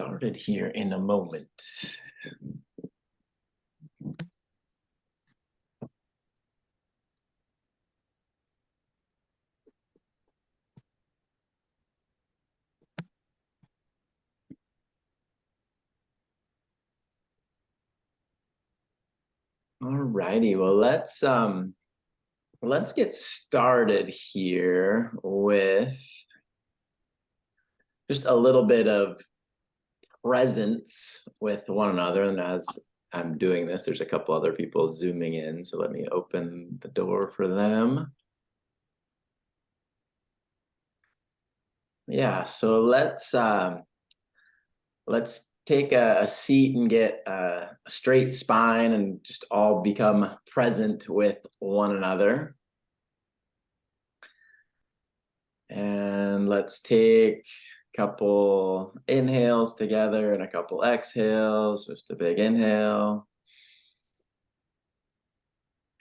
Started here in a moment. All righty, well, let's get started here with just a little bit of presence with one another. And as I'm doing this, there's a couple other people zooming in, so let me open the door for them. Yeah, so let's take a seat and get a straight spine and just all become present with one another. And let's take a couple inhales together and a couple exhales. Just a big inhale.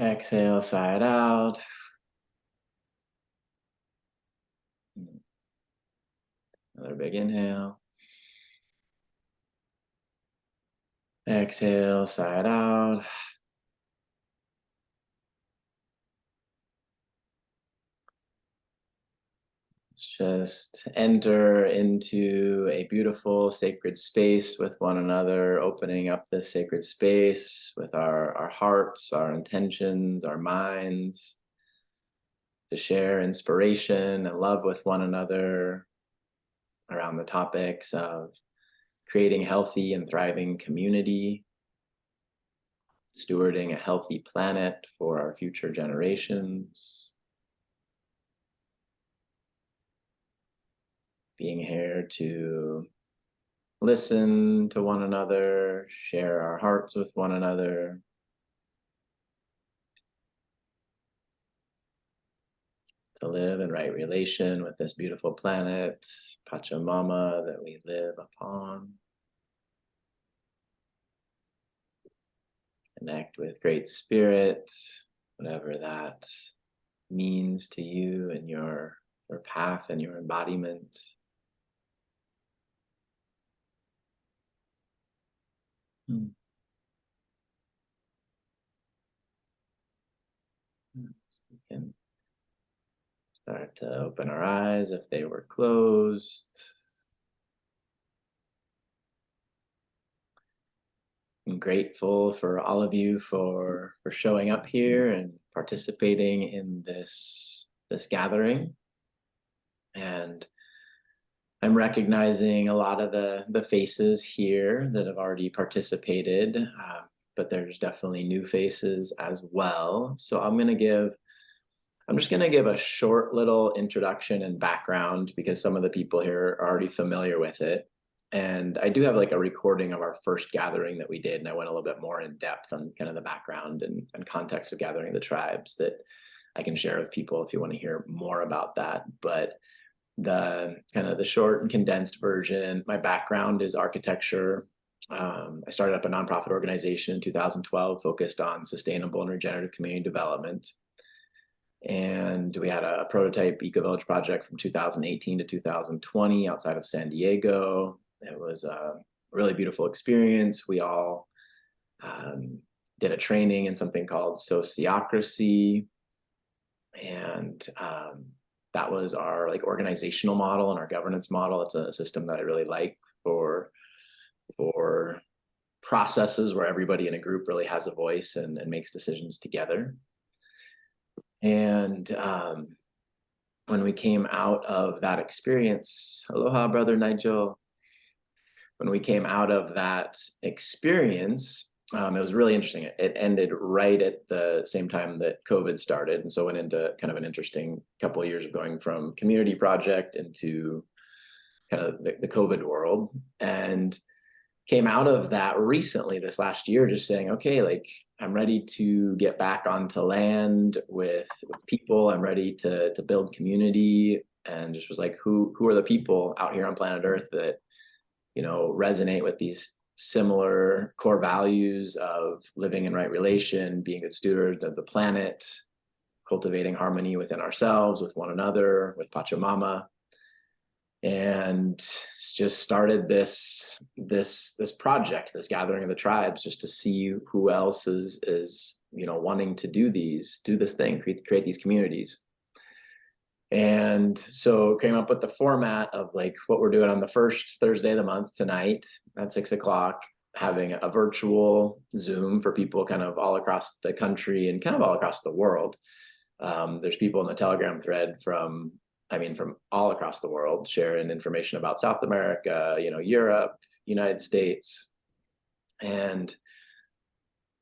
Exhale, side out. Another big inhale. Exhale, side out. Let's just enter into a beautiful sacred space with one another, opening up this sacred space with our hearts, our intentions, our minds, to share inspiration and love with one another around the topics of creating healthy and thriving community, stewarding a healthy planet for our future generations, being here to listen to one another, share our hearts with one another, to live in right relation with this beautiful planet, Pachamama, that we live upon. Connect with Great Spirit, whatever that means to you and your path and your embodiment. So we can start to open our eyes if they were closed. I'm grateful for all of you for showing up here and participating in this gathering. And I'm recognizing a lot of the faces here that have already participated, but there's definitely new faces as well. So I'm just going to give a short little introduction and background because some of the people here are already familiar with it. And I do have like a recording of our first gathering that we did, and I went a little bit more in depth on kind of the background and context of gathering the tribes that I can share with people if you want to hear more about that. But the kind of the short and condensed version, my background is architecture. I started up a nonprofit organization in 2012 focused on sustainable and regenerative community development. And we had a prototype eco-village project from 2018 to 2020 outside of San Diego. It was a really beautiful experience. We all did a training in something called sociocracy. And that was our like organizational model and our governance model. It's a system that I really like for processes where everybody in a group really has a voice and makes decisions together. And when we came out of that experience, aloha, brother Nigel. When we came out of that experience, it was really interesting. It ended right at the same time that COVID started. And so went into kind of an interesting couple of years of going from community project into kind of the COVID world. And came out of that recently this last year, just saying, okay, like I'm ready to get back onto land with people. I'm ready to build community, and just was like, who are the people out here on planet Earth that, you know, resonate with these similar core values of living in right relation, being good stewards of the planet, cultivating harmony within ourselves, with one another, with Pachamama. and just started this project, this gathering of the tribes, just to see who else is wanting to do this thing, create these communities. And so came up with the format of like what we're doing on the first Thursday of the month tonight at 6 o'clock, having a virtual Zoom for people kind of all across the country and kind of all across the world. There's people in the Telegram thread from all across the world sharing information about South America, Europe, United States. And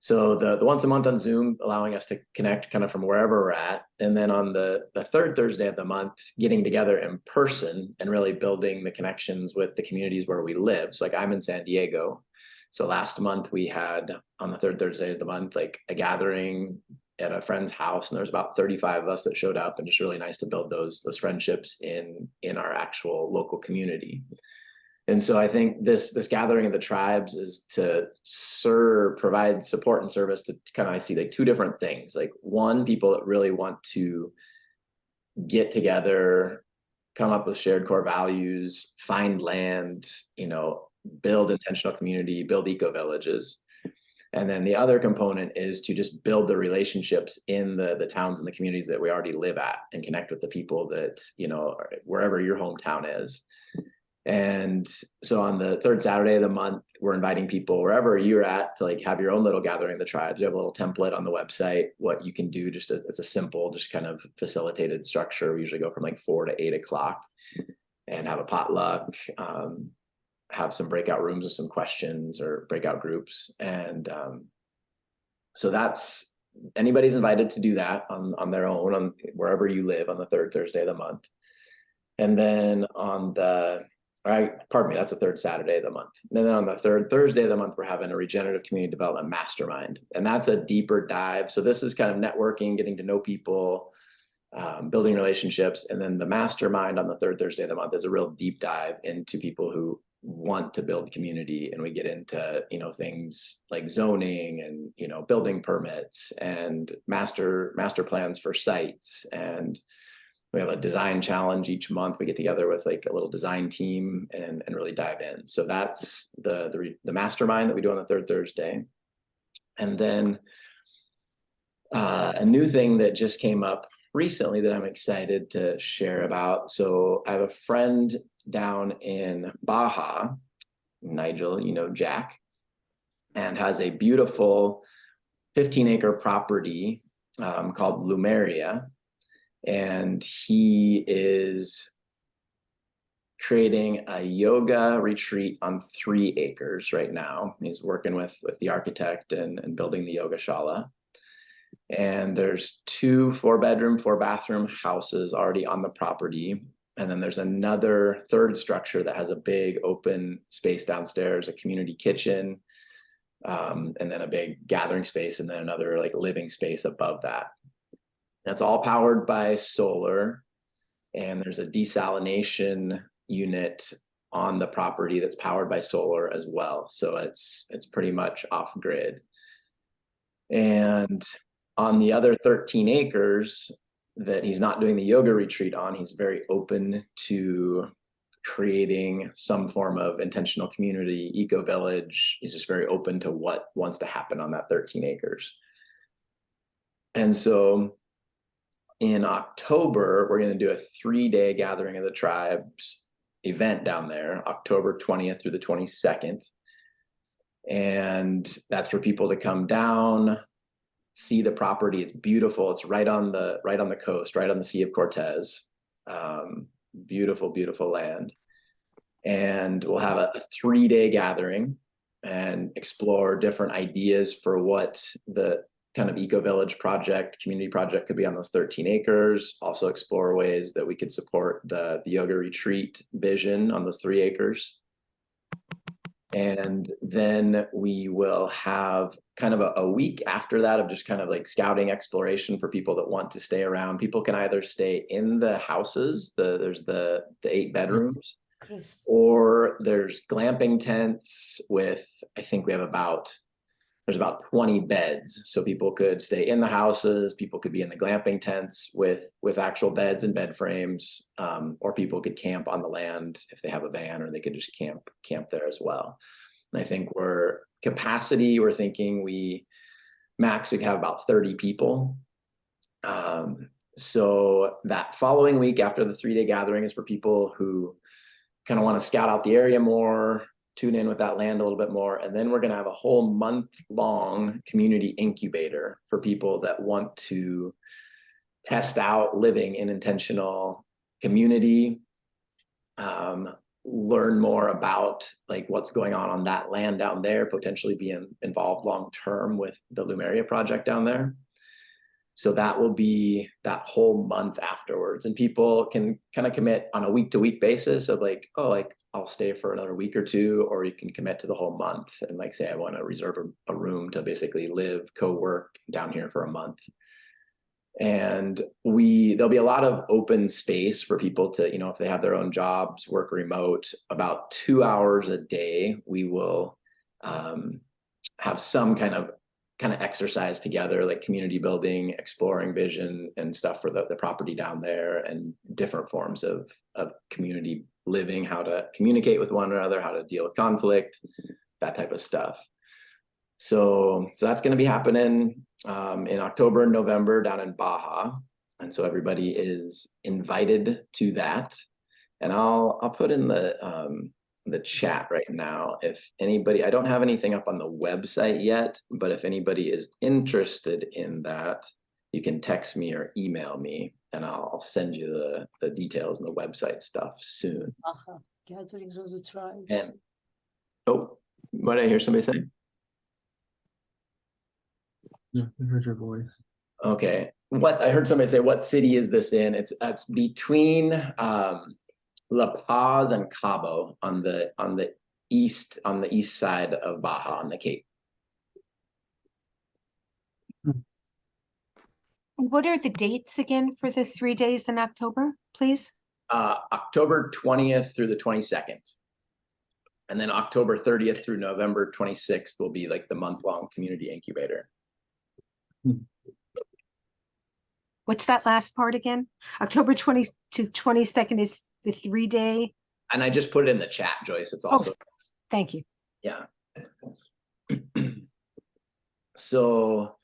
so the once a month on Zoom, allowing us to connect kind of from wherever we're at. And then on the third Thursday of the month, getting together in person and really building the connections with the communities where we live. So like I'm in San Diego. So last month we had on the third Thursday of the month, like a gathering at a friend's house, and there's about 35 of us that showed up, and just really nice to build those friendships in our actual local community. And so I think this gathering of the tribes is to provide support and service to kind of, I see like two different things. Like one, people that really want to get together, come up with shared core values, find land, build intentional community, build eco villages. And then the other component is to just build the relationships in the towns and the communities that we already live at, and connect with the people that, wherever your hometown is. And so on the third Saturday of the month, we're inviting people wherever you're at to like have your own little gathering of the tribes. You have a little template on the website, what you can do. It's a simple, just kind of facilitated structure. We usually go from like 4 to 8 o'clock and have a potluck, have some breakout rooms with some questions or breakout groups. And so that's, anybody's invited to do that on their own, on wherever you live, on the third Thursday of the month. And then that's the third Saturday of the month. And then on the third Thursday of the month, we're having a regenerative community development mastermind. And that's a deeper dive. So this is kind of networking, getting to know people, building relationships. And then the mastermind on the third Thursday of the month is a real deep dive into people who want to build community. And we get into, things like zoning and, building permits and master plans for sites. And we have a design challenge each month. We get together with like a little design team and really dive in. So that's the mastermind that we do on the third Thursday. And then a new thing that just came up recently that I'm excited to share about. So I have a friend down in Baja, Nigel, Jack, and has a beautiful 15-acre property called Lumeria. And he is creating a yoga retreat on 3 acres right now. He's working with the architect and building the yoga shala. And there's 2 4-bedroom, 4-bathroom houses already on the property. And then there's another third structure that has a big open space downstairs, a community kitchen, and then a big gathering space, and then another like living space above that. That's all powered by solar, and there's a desalination unit on the property that's powered by solar as well. So it's pretty much off grid. And on the other 13 acres that he's not doing the yoga retreat on, he's very open to creating some form of intentional community, eco village. He's just very open to what wants to happen on that 13 acres. And so in October, we're going to do a 3-day gathering of the tribes event down there, October 20th through the 22nd. And that's for people to come down, see the property. It's beautiful. It's right on the coast, right on the Sea of Cortez. Beautiful, beautiful land. And we'll have a 3-day gathering and explore different ideas for what the kind of eco village project, community project could be on those 13 acres. Also explore ways that we could support the yoga retreat vision on those 3 acres. And then we will have kind of a week after that of just kind of like scouting exploration for people that want to stay around. People can either stay in the houses, there's the 8 bedrooms, or there's glamping tents with, I think we have about there's about 20 beds, so people could stay in the houses, people could be in the glamping tents with actual beds and bed frames, or people could camp on the land if they have a van, or they could just camp there as well. And I think we're thinking we could have about 30 people. So that following week after the 3-day gathering is for people who kind of want to scout out the area more, tune in with that land a little bit more. And then we're going to have a whole month-long community incubator for people that want to test out living in intentional community, learn more about like what's going on that land down there, potentially be involved long-term with the Lumeria project down there. So that will be that whole month afterwards. And people can kind of commit on a week-to-week basis of like, oh, like I'll stay for another week or two, or you can commit to the whole month and like say, I want to reserve a room to basically live, co-work down here for a month. And there'll be a lot of open space for people to, you know, if they have their own jobs, work remote, about 2 hours a day, we will have some kind of exercise together, like community building, exploring vision and stuff for the property down there, and different forms of community living, how to communicate with one another, how to deal with conflict, that type of stuff. So that's going to be happening in October and November down in Baja. And so everybody is invited to that. And I'll put in the chat right now, if anybody, I don't have anything up on the website yet, but if anybody is interested in that, you can text me or email me and I'll send you the details and the website stuff soon. Gatherings of the tribes. And oh, what did I hear somebody say? Yeah, I heard your voice. Okay. What I heard somebody say, what city is this in? It's between La Paz and Cabo on the east side of Baja on the Cape. What are the dates again for the 3 days in October, please? October 20th through the 22nd. And then October 30th through November 26th will be like the month-long community incubator. What's that last part again? October 20 to 22nd is the 3-day. And I just put it in the chat, Joyce. It's also. Oh, thank you. Yeah. So,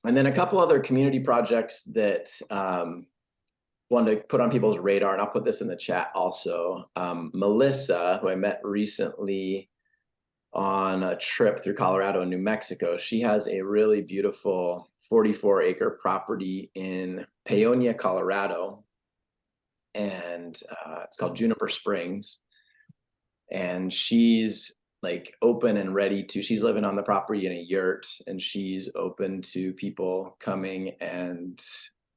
and then a couple other community projects that wanted to put on people's radar, and I'll put this in the chat also. Melissa, who I met recently on a trip through Colorado and New Mexico, she has a really beautiful 44-acre property in Paonia, Colorado, and it's called Juniper Springs. And she's like open and ready to, she's living on the property in a yurt, and she's open to people coming and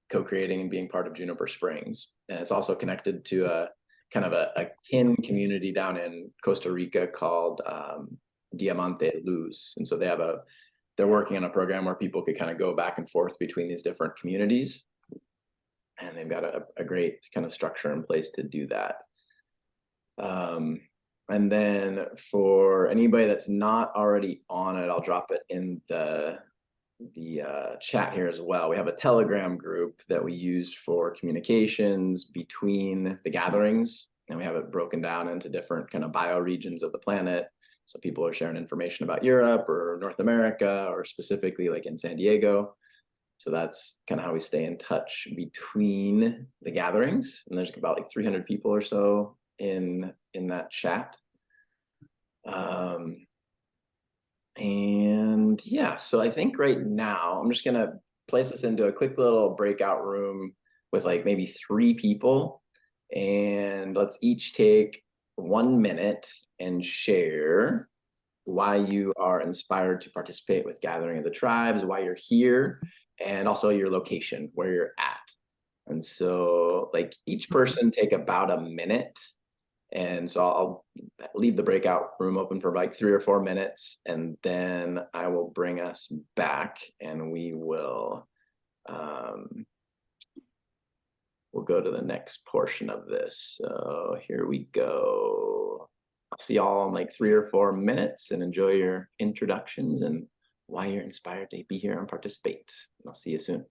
co-creating and being part of Juniper Springs. And it's also connected to a kind of a kin community down in Costa Rica called Diamante Luz. And so they're working on a program where people could kind of go back and forth between these different communities. And they've got a great kind of structure in place to do that. And then for anybody that's not already on it, I'll drop it in the chat here as well. We have a Telegram group that we use for communications between the gatherings, and we have it broken down into different kind of bioregions of the planet. So people are sharing information about Europe or North America, or specifically like in San Diego. So that's kind of how we stay in touch between the gatherings. And there's about like 300 people or so in that chat. And yeah, so I think right now I'm just gonna place us into a quick little breakout room with like maybe 3 people, and let's each take 1 minute and share why you are inspired to participate with Gathering of the Tribes, why you're here, and also your location, where you're at. And so like each person take about a minute. And so I'll leave the breakout room open for like 3 or 4 minutes, and then I will bring us back and we will we'll go to the next portion of this. So here we go. I'll see y'all in like 3 or 4 minutes and enjoy your introductions and why you're inspired to be here and participate. I'll see you soon.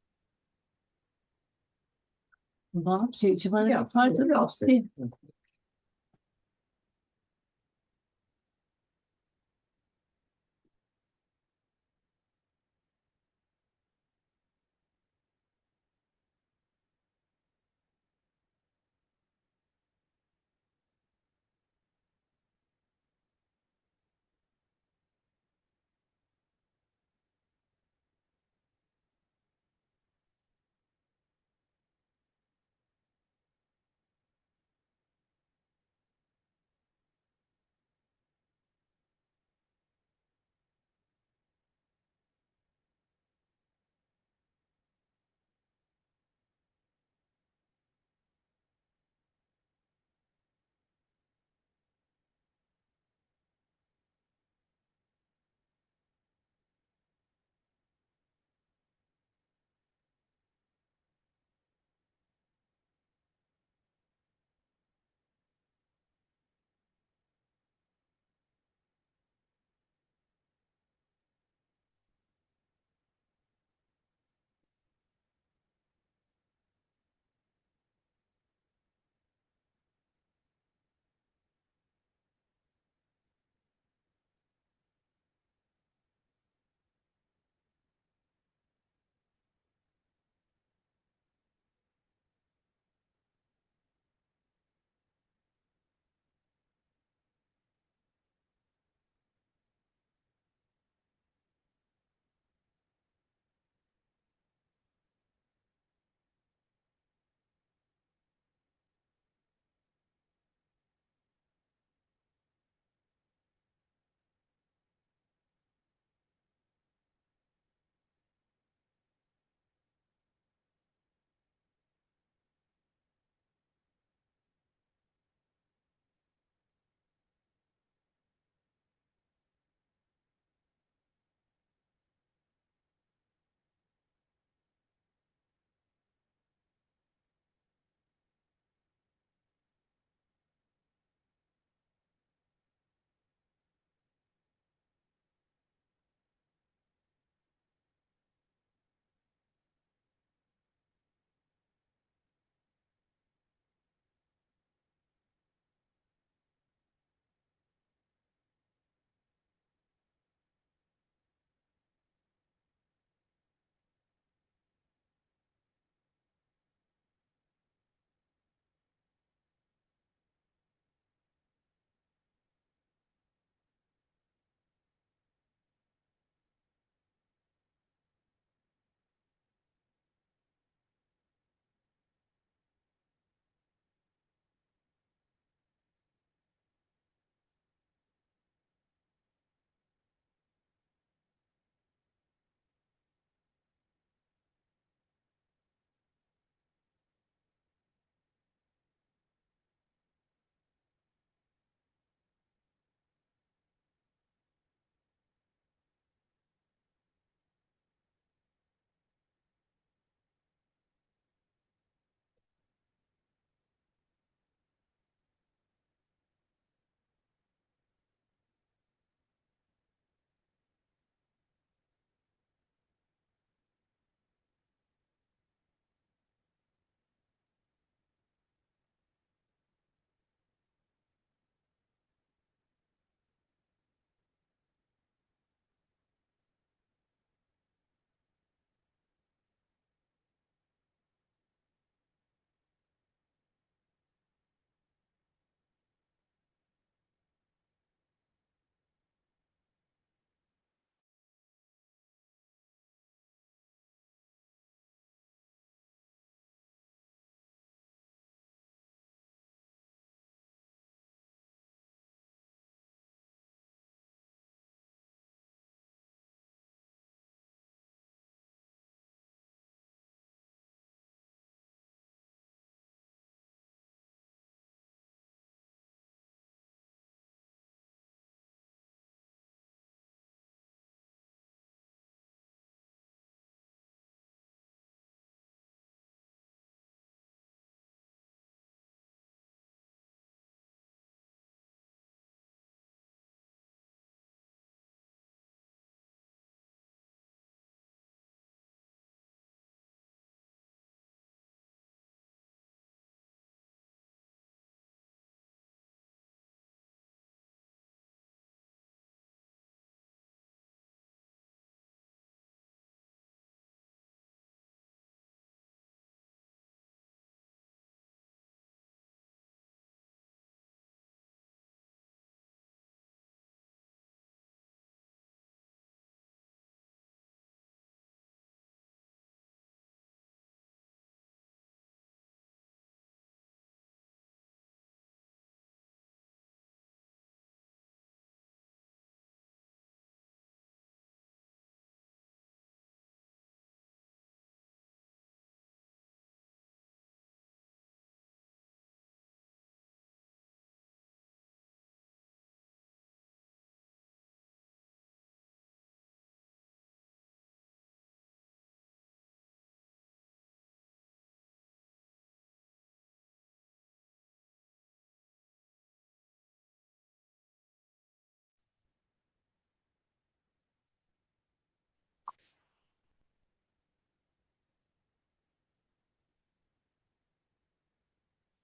Bob, do you want Yeah, to part of I'll it? stay.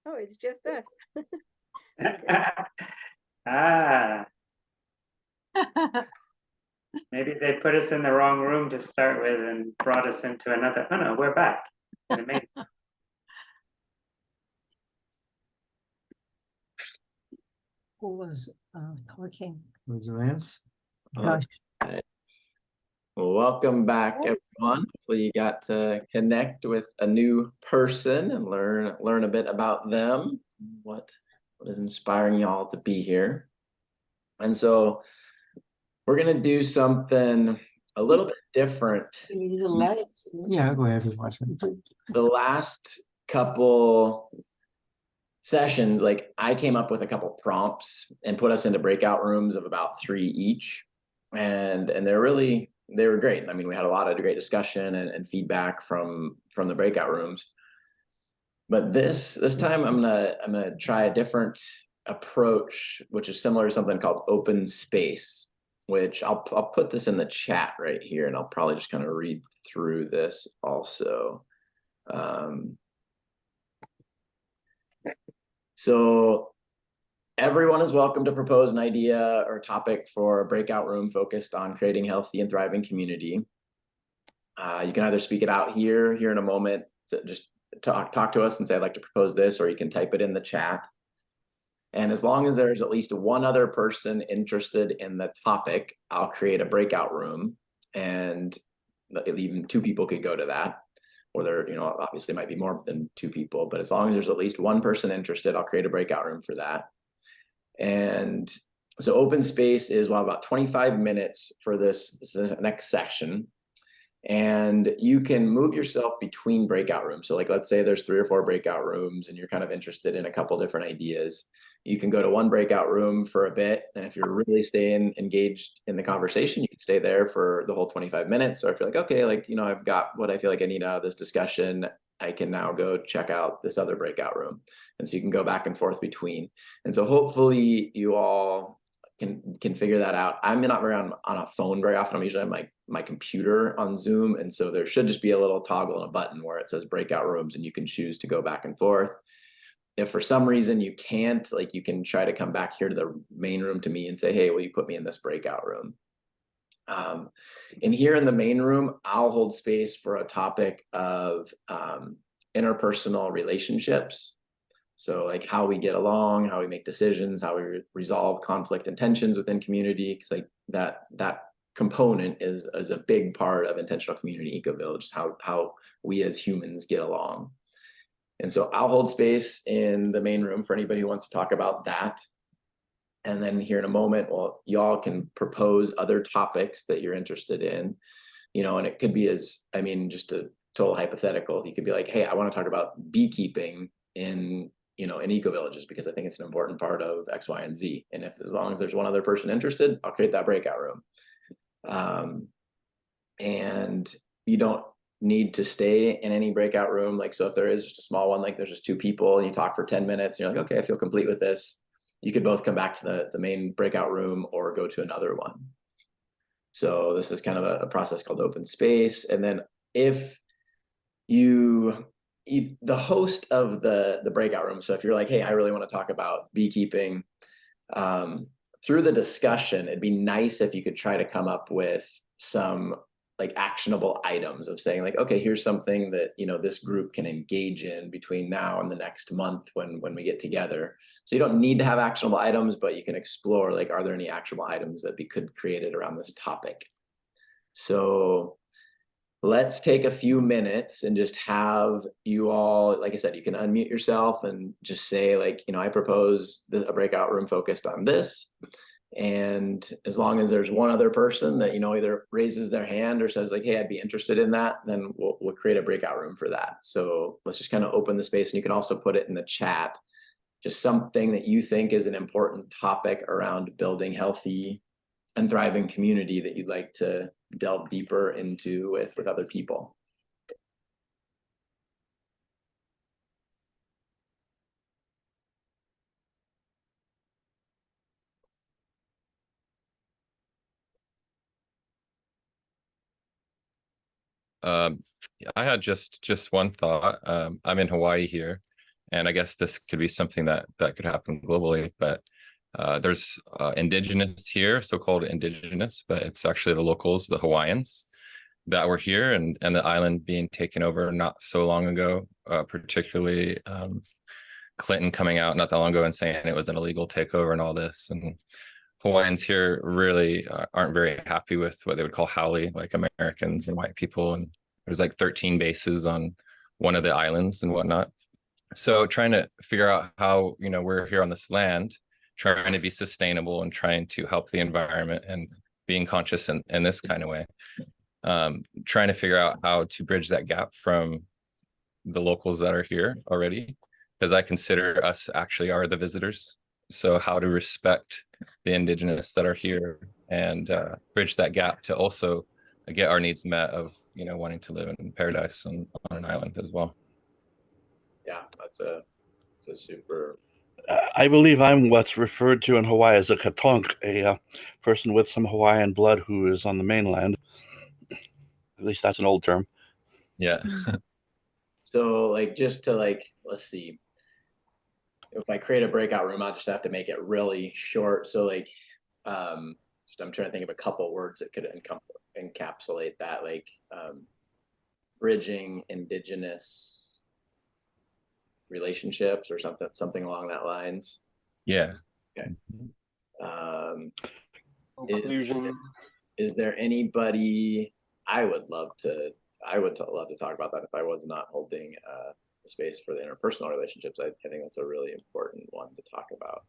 Oh, it's just us. Ah, maybe they put us in the wrong room to start with and brought us into another. Oh no, we're back. In the main. Who was talking? Was Lance? Gosh, Welcome back, everyone. Hopefully you got to connect with a new person and learn a bit about them, what is inspiring y'all to be here. And so we're gonna do something a little bit different. you need to let it. Yeah, go ahead if you want to. The last couple sessions, like I came up with a couple prompts and put us into breakout rooms of about 3 each. And they were great. I mean, we had a lot of great discussion and feedback from the breakout rooms. But this time I'm gonna try a different approach, which is similar to something called open space, which I'll put this in the chat right here, and I'll probably just kind of read through this also. So everyone is welcome to propose an idea or topic for a breakout room focused on creating healthy and thriving community. You can either speak it out here in a moment to just talk to us and say, I'd like to propose this, or you can type it in the chat. And as long as there's at least one other person interested in the topic, I'll create a breakout room, and even 2 people could go to that. Or there, obviously might be more than 2 people, but as long as there's at least one person interested, I'll create a breakout room for that. And so open space is about 25 minutes for this next session. And you can move yourself between breakout rooms. So like, let's say there's 3 or 4 breakout rooms and you're kind of interested in a couple different ideas. You can go to one breakout room for a bit. And if you're really staying engaged in the conversation, you can stay there for the whole 25 minutes. Or if you're like, okay, I've got what I feel like I need out of this discussion, I can now go check out this other breakout room. And so you can go back and forth between. And so hopefully you all can figure that out. I'm not very on a phone very often. I'm usually on my computer on Zoom. And so there should just be a little toggle and a button where it says breakout rooms, and you can choose to go back and forth. If for some reason you can't, you can try to come back here to the main room to me and say, hey, will you put me in this breakout room? And here in the main room, I'll hold space for a topic of interpersonal relationships. So like how we get along, how we make decisions, how we resolve conflict and tensions within community. Because that component is a big part of intentional community eco-village, how we as humans get along. And so I'll hold space in the main room for anybody who wants to talk about that. And then here in a moment, y'all can propose other topics that you're interested in, and it could be just a total hypothetical. You could be like, hey, I want to talk about beekeeping in eco-villages because I think it's an important part of X, Y, and Z. And as long as there's one other person interested, I'll create that breakout room. And you don't need to stay in any breakout room. So if there is just a small one, there's just 2 people and you talk for 10 minutes, and you're like, okay, I feel complete with this. You could both come back to the main breakout room or go to another one. So this is kind of a process called open space. And then if the host of the breakout room, so if you're like, hey, I really want to talk about beekeeping, through the discussion, it'd be nice if you could try to come up with some actionable items of saying okay, here's something that this group can engage in between now and the next month when we get together. So you don't need to have actionable items, but you can explore are there any actionable items that we could create it around this topic. So let's take a few minutes and just have you all, like I said, you can unmute yourself and just say I propose a breakout room focused on this. And as long as there's one other person that either raises their hand or says hey, I'd be interested in that, then we'll create a breakout room for that. So let's just kind of open the space, and you can also put it in the chat, just something that you think is an important topic around building healthy and thriving community that you'd like to delve deeper into with other people. I had just one thought. I'm in Hawaii here, and I guess this could be something that could happen globally, but there's indigenous here, so-called indigenous, but it's actually the locals, the Hawaiians, that were here, and the island being taken over not so long ago, particularly Clinton coming out not that long ago and saying it was an illegal takeover and all this. And Hawaiians here really aren't very happy with what they would call haole, like Americans and white people. And there's like 13 bases on one of the islands and whatnot. So trying to figure out how, we're here on this land, trying to be sustainable and trying to help the environment and being conscious in this kind of way. Trying to figure out how to bridge that gap from the locals that are here already, because I consider us actually are the visitors. So how to respect the indigenous that are here and bridge that gap to also get our needs met of, wanting to live in paradise on an island as well. Yeah, that's a super. I believe I'm what's referred to in Hawaii as a katonk, a person with some Hawaiian blood who is on the mainland. At least that's an old term. Yeah. So like, just to let's see. If I create a breakout room, I'll just have to make it really short. So like, I'm trying to think of a couple words that could encapsulate that, like bridging indigenous relationships or something along that lines. Yeah. Okay. Conclusion. Is there anybody? I would love to talk about that if I was not holding the space for the interpersonal relationships. I think that's a really important one to talk about.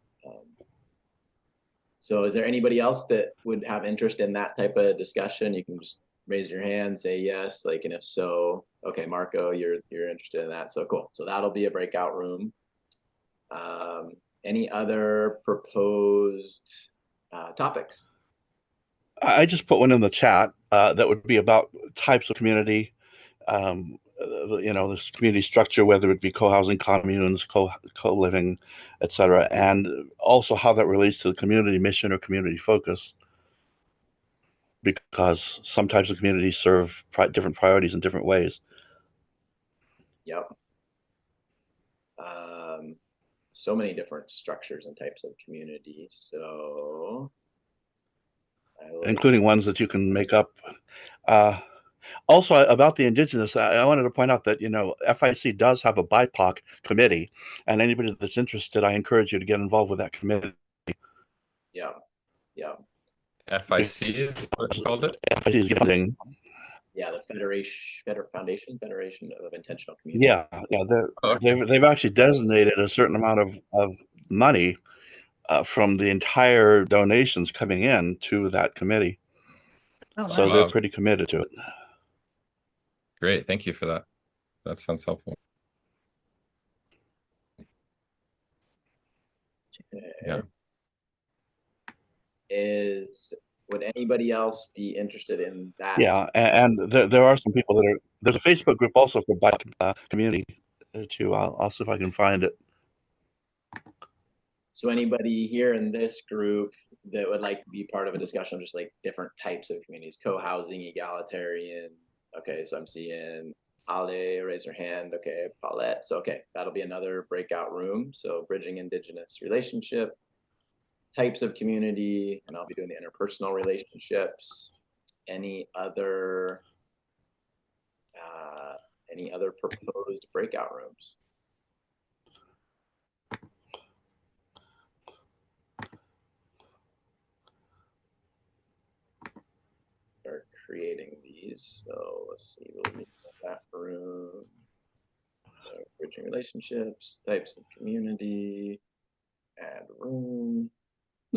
So is there anybody else that would have interest in that type of discussion? You can just raise your hand, say yes, and if so, okay, Marco, you're interested in that. So cool. So that'll be a breakout room. Any other proposed topics? I just put one in the chat that would be about types of community, this community structure, whether it be co-housing, communes, co-living, etc., and also how that relates to the community mission or community focus, because some types of communities serve different priorities in different ways. Yep. So many different structures and types of communities. So, including ones that you can make up. Also, about the indigenous, I wanted to point out that, FIC does have a BIPOC committee, and anybody that's interested, I encourage you to get involved with that committee. Yeah. FIC is what you called it? FIC is funding. Yeah, the Federation of Intentional Community. Yeah, they've actually designated a certain amount of money from the entire donations coming in to that committee. Oh, So wow. they're pretty committed to it. Great, thank you for that. That sounds helpful. Yeah. Would anybody else be interested in that? Yeah, and there are some people that are. There's a Facebook group also for BIPOC community too. I'll see if I can find it. So anybody here in this group that would like to be part of a discussion of just like different types of communities, co-housing, egalitarian. Okay, so I'm seeing Ale raise her hand. Okay, Paulette. So okay, that'll be another breakout room. So bridging indigenous relationship, types of community, and I'll be doing the interpersonal relationships. Any other proposed breakout rooms? Start creating these. So let's see, we'll meet that room. Bridging relationships, types of community, add room.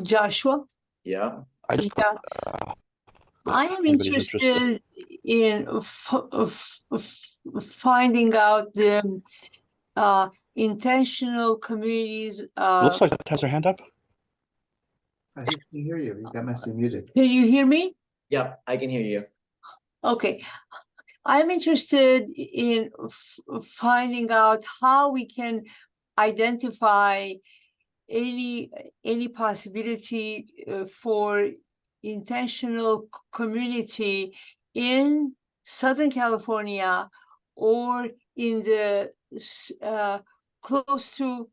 Joshua? Yeah. I am Anybody's interested in finding out the intentional communities. Looks like it has her hand up. I can hear you. You must be muted. Can you hear me? Yep, I can hear you. Okay. I'm interested in finding out how we can identify any possibility for intentional community in Southern California or in the close to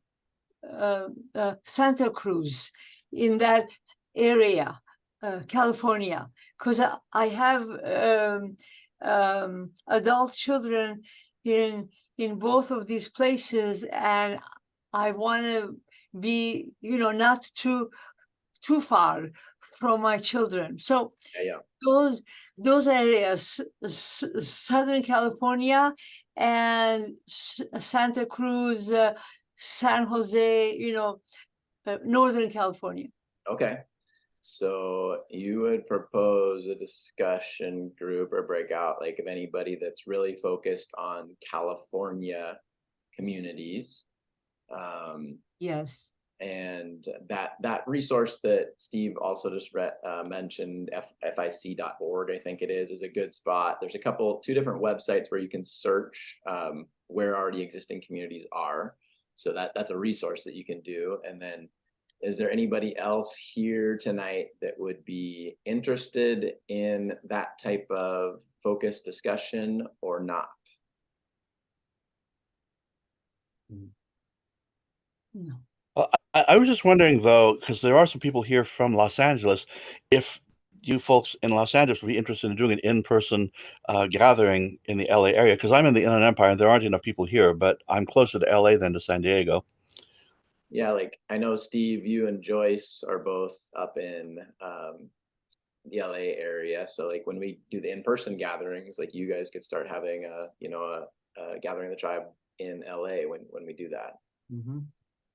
Santa Cruz, in that area, California, because I have adult children in both of these places, and I want to be, not too far from my children. So Yeah. those areas, Southern California and Santa Cruz, San Jose, Northern California. Okay. So you would propose a discussion group or breakout, like of anybody that's really focused on California communities. Yes. And that resource that Steve also just mentioned, fic.org, I think it is a good spot. There's two different websites where you can search where already existing communities are. So that's a resource that you can do. And then, is there anybody else here tonight that would be interested in that type of focused discussion or not? No. I was just wondering though, because there are some people here from Los Angeles, if you folks in Los Angeles would be interested in doing an in-person gathering in the LA area, because I'm in the Inland Empire and there aren't enough people here, but I'm closer to LA than to San Diego. Yeah, like I know Steve, you and Joyce are both up in the LA area. So like when we do the in-person gatherings, like you guys could start having a gathering of the tribe in LA when we do that. Mm-hmm.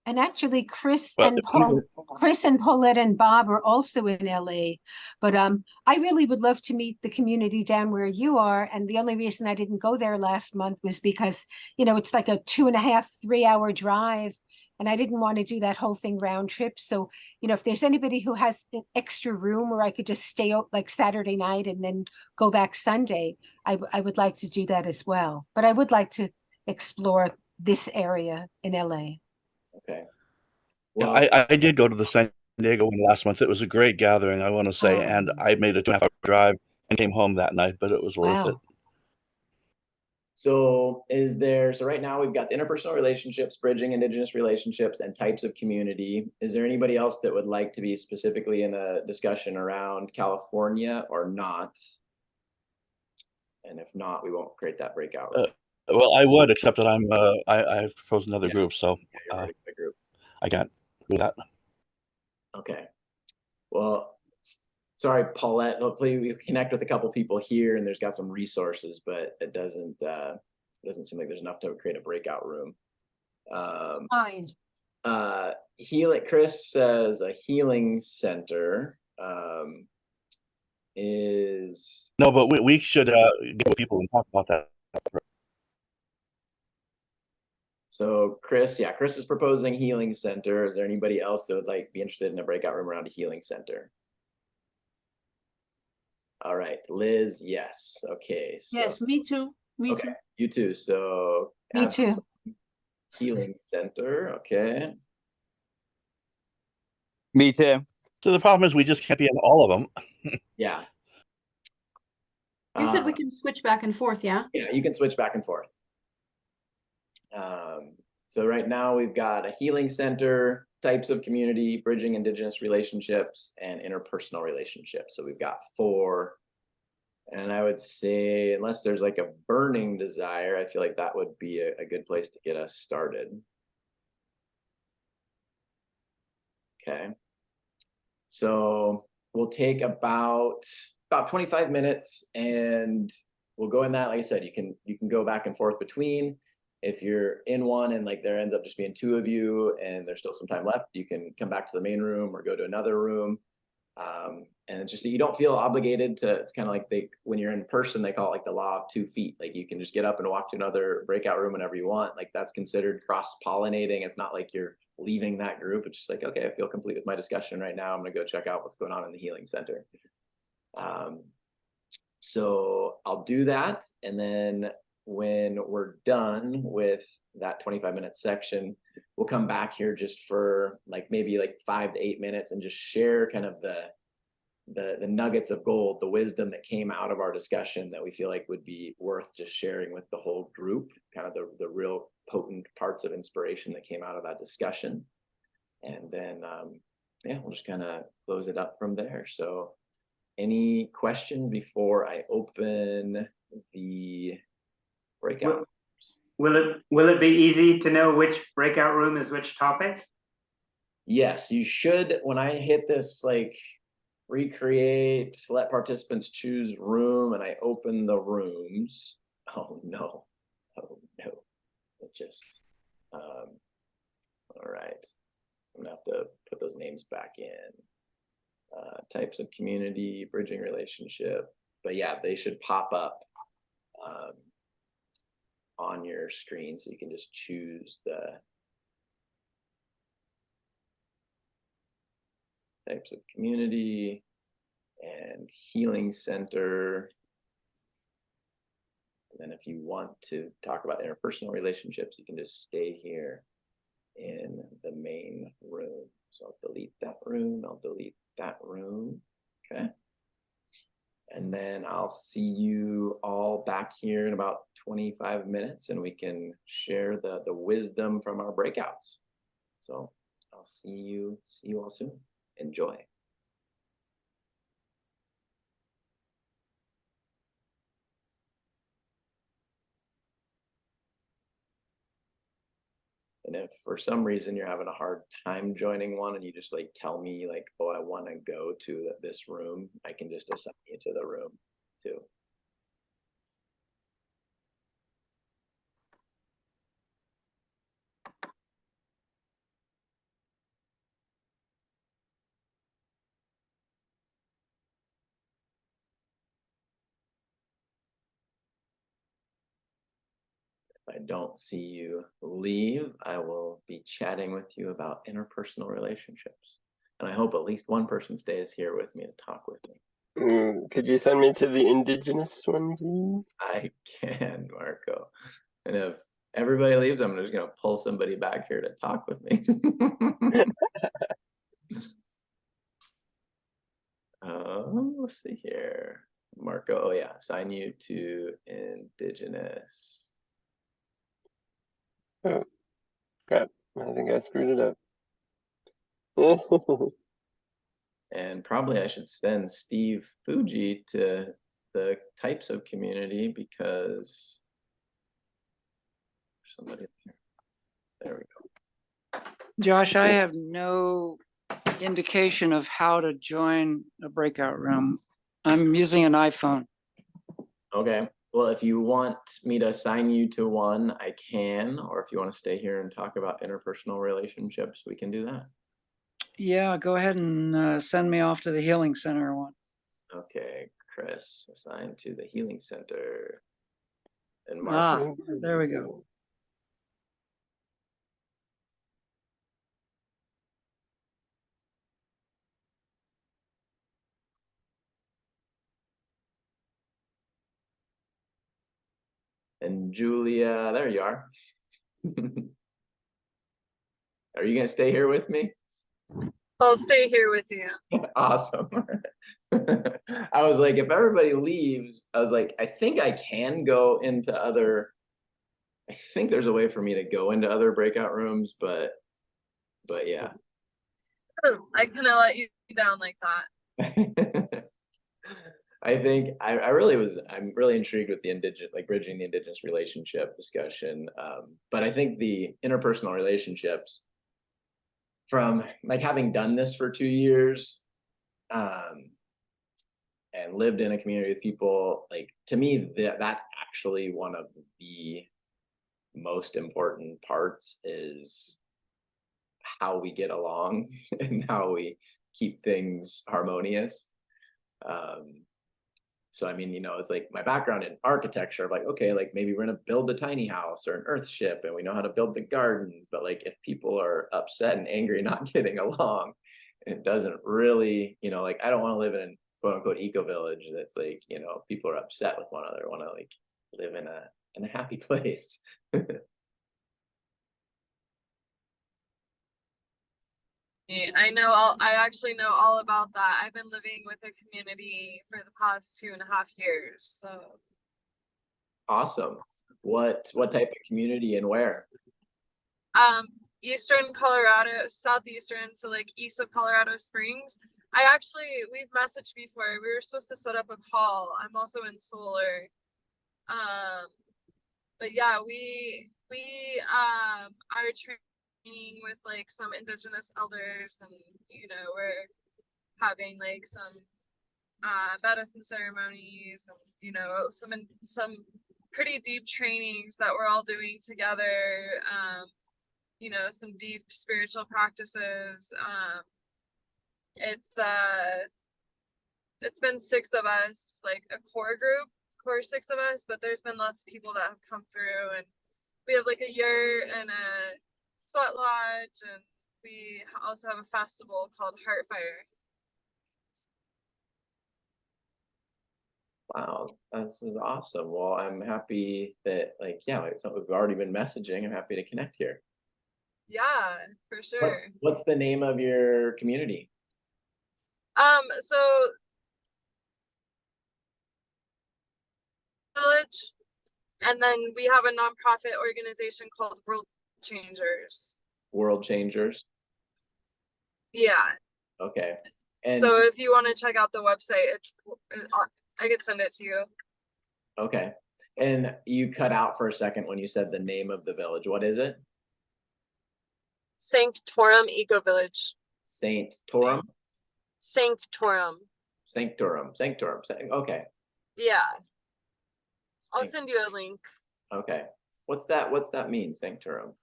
And actually, Chris Well, and if you- Paulette and Bob are also in LA. But I really would love to meet the community down where you are. And the only reason I didn't go there last month was because, it's like a 2.5, 3-hour drive. And I didn't want to do that whole thing round trip. So, if there's anybody who has an extra room where I could just stay out like Saturday night and then go back Sunday, I would like to do that as well. But I would like to explore this area in LA. Okay. Yeah, Well, I did go to the San Diego one last month. It was a great gathering, I want to say, and I made a 2.5-hour drive and came home that night, but it was worth it. Wow. so right now we've got the interpersonal relationships, bridging Indigenous relationships, and types of community. Is there anybody else that would like to be specifically in a discussion around California or not? And if not, we won't create that breakout. Well, I would, except that I've proposed another Yeah. group, so Yeah, you're already in the group. I can't do that. Okay. Well, sorry, Paulette. Hopefully we connect with a couple people here and there's got some resources, but it doesn't seem like there's enough to create a breakout room. Fine. Chris says a healing center is No, but we should get with people and talk about that. so Chris is proposing healing center. Is there anybody else that would be interested in a breakout room around a healing center? All right, Liz, yes. Okay. So, Yes, me too. Me okay, too. you too. So Me too. healing center. Okay. Me too. So the problem is we just can't be in all of them. Yeah. You said we can switch back and forth, yeah? Yeah, you can switch back and forth. So right now we've got a healing center, types of community, bridging Indigenous relationships, and interpersonal relationships. So we've got 4. And I would say, unless there's like a burning desire, I feel like that would be a good place to get us started. Okay. So we'll take about 25 minutes and we'll go in that. Like I said, you can go back and forth between. If you're in one and like there ends up just being 2 of you and there's still some time left, you can come back to the main room or go to another room. And it's just that you don't feel obligated to, it's kind of like when you're in person, they call it like the law of 2 feet. Like you can just get up and walk to another breakout room whenever you want. Like that's considered cross-pollinating. It's not like you're leaving that group. It's just like, okay, I feel complete with my discussion right now. I'm gonna go check out what's going on in the healing center. So I'll do that. And then when we're done with that 25-minute section, we'll come back here just for maybe 5 to 8 minutes and just share kind of the nuggets of gold, the wisdom that came out of our discussion that we feel like would be worth just sharing with the whole group, kind of the real potent parts of inspiration that came out of that discussion. And then, yeah, we'll just kind of close it up from there. So any questions before I open the breakout? Will it be easy to know which breakout room is which topic? Yes, you should. When I hit this, like, recreate, let participants choose room, and I open the rooms. Oh no. It just, all right. I'm gonna have to put those names back in. Types of community, bridging relationship. But yeah, they should pop up on your screen, so you can just choose the types of community and healing center. And then if you want to talk about interpersonal relationships, you can just stay here in the main room. So I'll delete that room, I'll delete that room, okay? And then I'll see you all back here in about 25 minutes, and we can share the wisdom from our breakouts. So I'll see you all soon. Enjoy. And if for some reason you're having a hard time joining one and you just like tell me like, oh, I want to go to this room, I can just assign you to the room too. If I don't see you leave, I will be chatting with you about interpersonal relationships. And I hope at least one person stays here with me to talk with me. Could you send me to the indigenous one, please? I can, Marco. And if everybody leaves, I'm just going to pull somebody back here to talk with me. Let's see here. Marco, oh yeah, assign you to indigenous. Oh, crap. I think I screwed it up. And probably I should send Steve Fuji to the types of community because somebody there we go. Josh, I have no indication of how to join a breakout room. I'm using an iPhone. Okay. Well, if you want me to assign you to one, I can. Or if you want to stay here and talk about interpersonal relationships, we can do that. Yeah, go ahead and send me off to the healing center one. Okay, Chris, assigned to the healing center. And Mark. There we go. And Julia, there you are. Are you gonna stay here with me? I'll stay here with you. Awesome. I was like, if everybody leaves, I was like, I think I can go into other, I think there's a way for me to go into other breakout rooms, but yeah. I kind of let you down like that. I think I'm really intrigued with the indigenous, like bridging the indigenous relationship discussion. But I think the interpersonal relationships from like having done this for 2 years, and lived in a community with people, like to me, that's actually one of the most important parts is how we get along and how we keep things harmonious. So I mean, you know, it's like my background in architecture of like, okay, like maybe we're gonna build a tiny house or an earth ship and we know how to build the gardens, but like if people are upset and angry, not getting along, it doesn't really, you know, like I don't want to live in a quote unquote eco village that's like, you know, people are upset with one another. I want to like live in a happy place. I actually know all about that. I've been living with a community for the past 2.5 years. So Awesome. What type of community and where? Eastern Colorado, southeastern, so like east of Colorado Springs. We've messaged before. We were supposed to set up a call. I'm also in solar. But yeah, we are training with like some indigenous elders, and we're having like some medicine ceremonies, and some pretty deep trainings that we're all doing together. Some deep spiritual practices. It's been 6 of us, like a core 6 of us, but there's been lots of people that have come through, and we have like a yurt and a sweat lodge, and we also have a festival called Heartfire. Wow, this is awesome. Well, I'm happy that like something we've already been messaging. I'm happy to connect here. Yeah, for sure. What's the name of your community? So village, and then we have a nonprofit organization called World Changers. World Changers. Yeah. Okay. And so if you want to check out the website, I could send it to you. okay. And you cut out for a second when you said the name of the village. What is it? Sanctorum Eco Village. Sanctorum? Sanctorum. Sanctorum. Okay. Yeah. I'll send you a link. Okay. What's that mean, Sanctorum?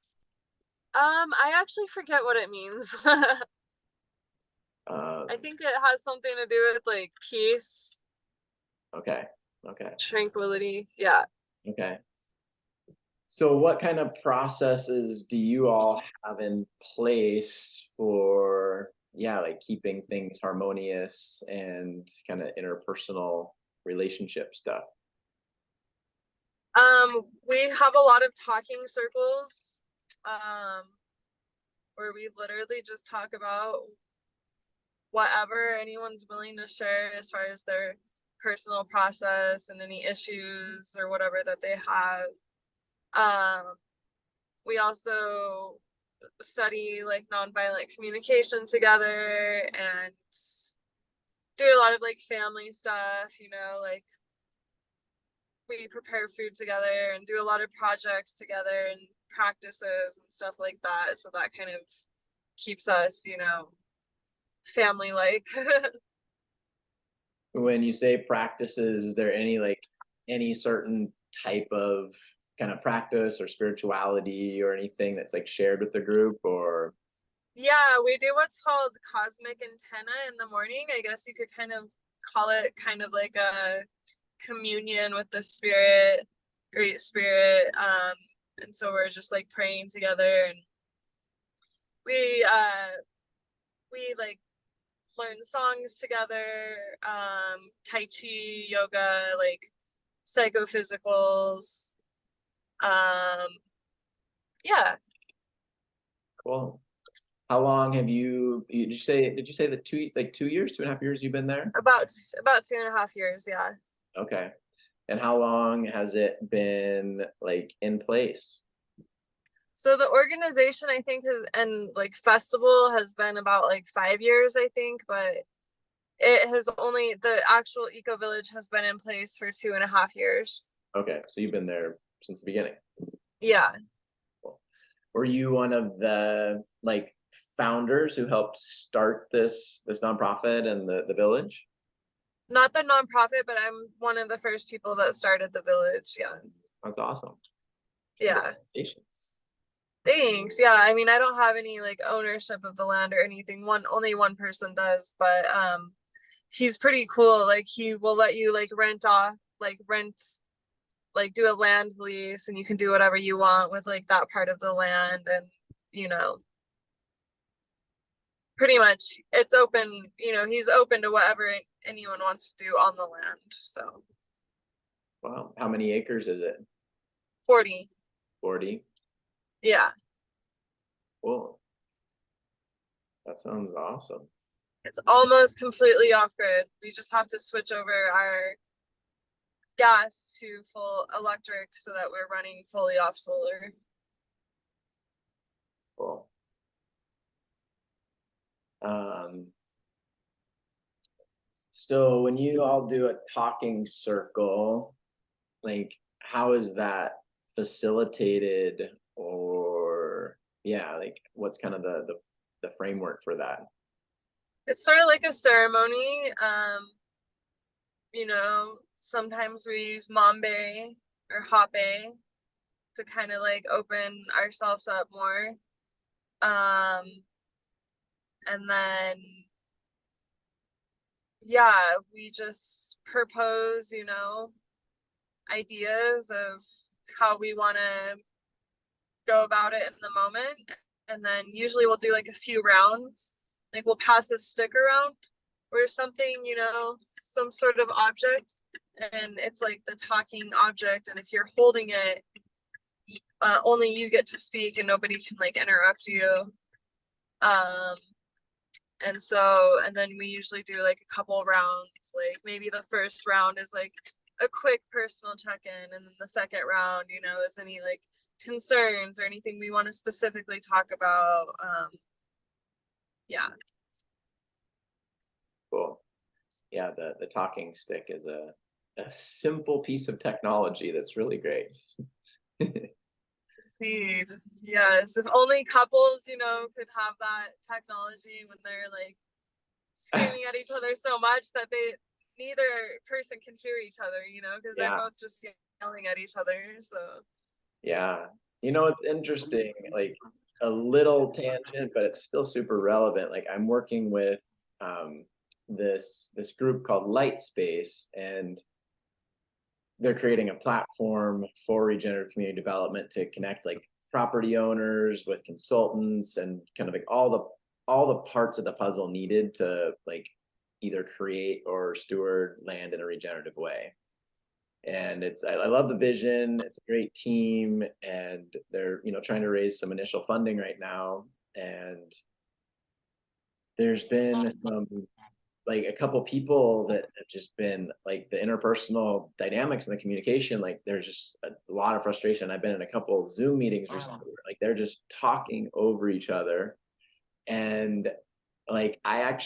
I actually forget what it means. I think it has something to do with like peace. Okay. Tranquility. Yeah. Okay. So what kind of processes do you all have in place for like keeping things harmonious and kind of interpersonal relationship stuff? We have a lot of talking circles, where we literally just talk about whatever anyone's willing to share as far as their personal process and any issues or whatever that they have. We also study like nonviolent communication together and do a lot of like family stuff, like we prepare food together and do a lot of projects together and practices and stuff like that. So that kind of keeps us, family like. When you say practices, is there any certain type of kind of practice or spirituality or anything that's like shared with the group? Or yeah, we do what's called cosmic antenna in the morning. I guess you could kind of call it kind of like a communion with the spirit, great spirit. And so we're just like praying together, and we like learn songs together, tai chi, yoga, like psychophysicals. Yeah. Cool. How long have did you say the 2 years, 2.5 years you've been there? About 2.5 years, yeah. Okay. And how long has it been like in place? So the organization, I think, and like festival has been about like 5 years, I think, but the actual Eco Village has been in place for 2.5 years. Okay, so you've been there since the beginning. Yeah. Cool. Were you one of the like founders who helped start this nonprofit and the village? Not the nonprofit, but I'm one of the first people that started the village. Yeah. That's awesome. Yeah. Congratulations. Thanks. Yeah. I mean, I don't have any like ownership of the land or anything. Only one person does, but he's pretty cool. Like he will let you like rent, like do a land lease, and you can do whatever you want with like that part of the land, and pretty much it's open, he's open to whatever anyone wants to do on the land. So wow, how many acres is it? 40. 40. Yeah. Cool. That sounds awesome. It's almost completely off grid. We just have to switch over gas to full electric so that we're running fully off solar. Cool. So when you all do a talking circle, like how is that facilitated, or yeah, like what's kind of the framework for that? It's sort of like a ceremony. You know, sometimes we use mambe or hape to kind of like open ourselves up more. And then yeah, we just propose, you know, ideas of how we want to go about it in the moment. And then usually we'll do like a few rounds. Like we'll pass a stick around or something, you know, some sort of object. And it's like the talking object. And if you're holding it, only you get to speak and nobody can like interrupt you. And then we usually do like a couple rounds, like maybe the first round is like a quick personal check-in, and then the second round, you know, is any like concerns or anything we want to specifically talk about. Yeah. Cool. Yeah, the talking stick is a simple piece of technology that's really great. Indeed. Yes. If only couples, you know, could have that technology when they're like screaming at each other so much that neither person can hear each other, you know, because they're both just yelling at each other. So Yeah. You know, it's interesting, like a little tangent, but it's still super relevant. Like I'm working with this group called Lightspace, and they're creating a platform for regenerative community development to connect like property owners with consultants and kind of like all the parts of the puzzle needed to like either create or steward land in a regenerative way. And I love the vision. It's a great team, and they're, you know, trying to raise some initial funding right now. And there's been some, like a couple people that have just been like the interpersonal dynamics and the communication, like there's just a lot of frustration. I've been in a couple Zoom meetings recently where, like they're just talking over each other. And like I'd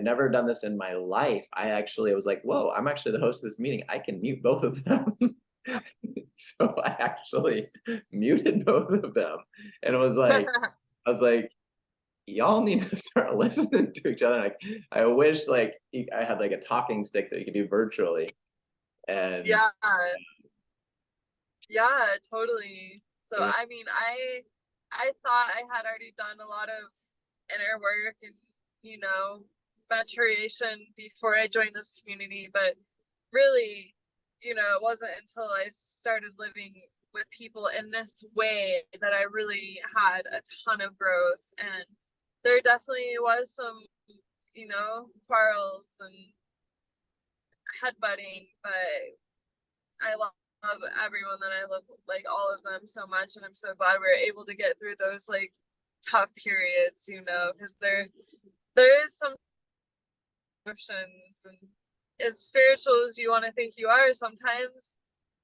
never done this in my life. I was like, whoa, I'm actually the host of this meeting. I can mute both of them. So I actually muted both of them. And it was like, I was like, y'all need to start listening to each other. Like I wish like I had like a talking stick that you could do virtually. And yeah, totally. So I mean, I thought I had already done a lot of inner work and, you know, maturation before I joined this community, but really, you know, it wasn't until I started living with people in this way that I really had a ton of growth. And there definitely was some, you know, quarrels and headbutting, but I love everyone that I love, like all of them so much, and I'm so glad we were able to get through those like tough periods, you know, because there is some emotions, and as spiritual as you want to think you are, sometimes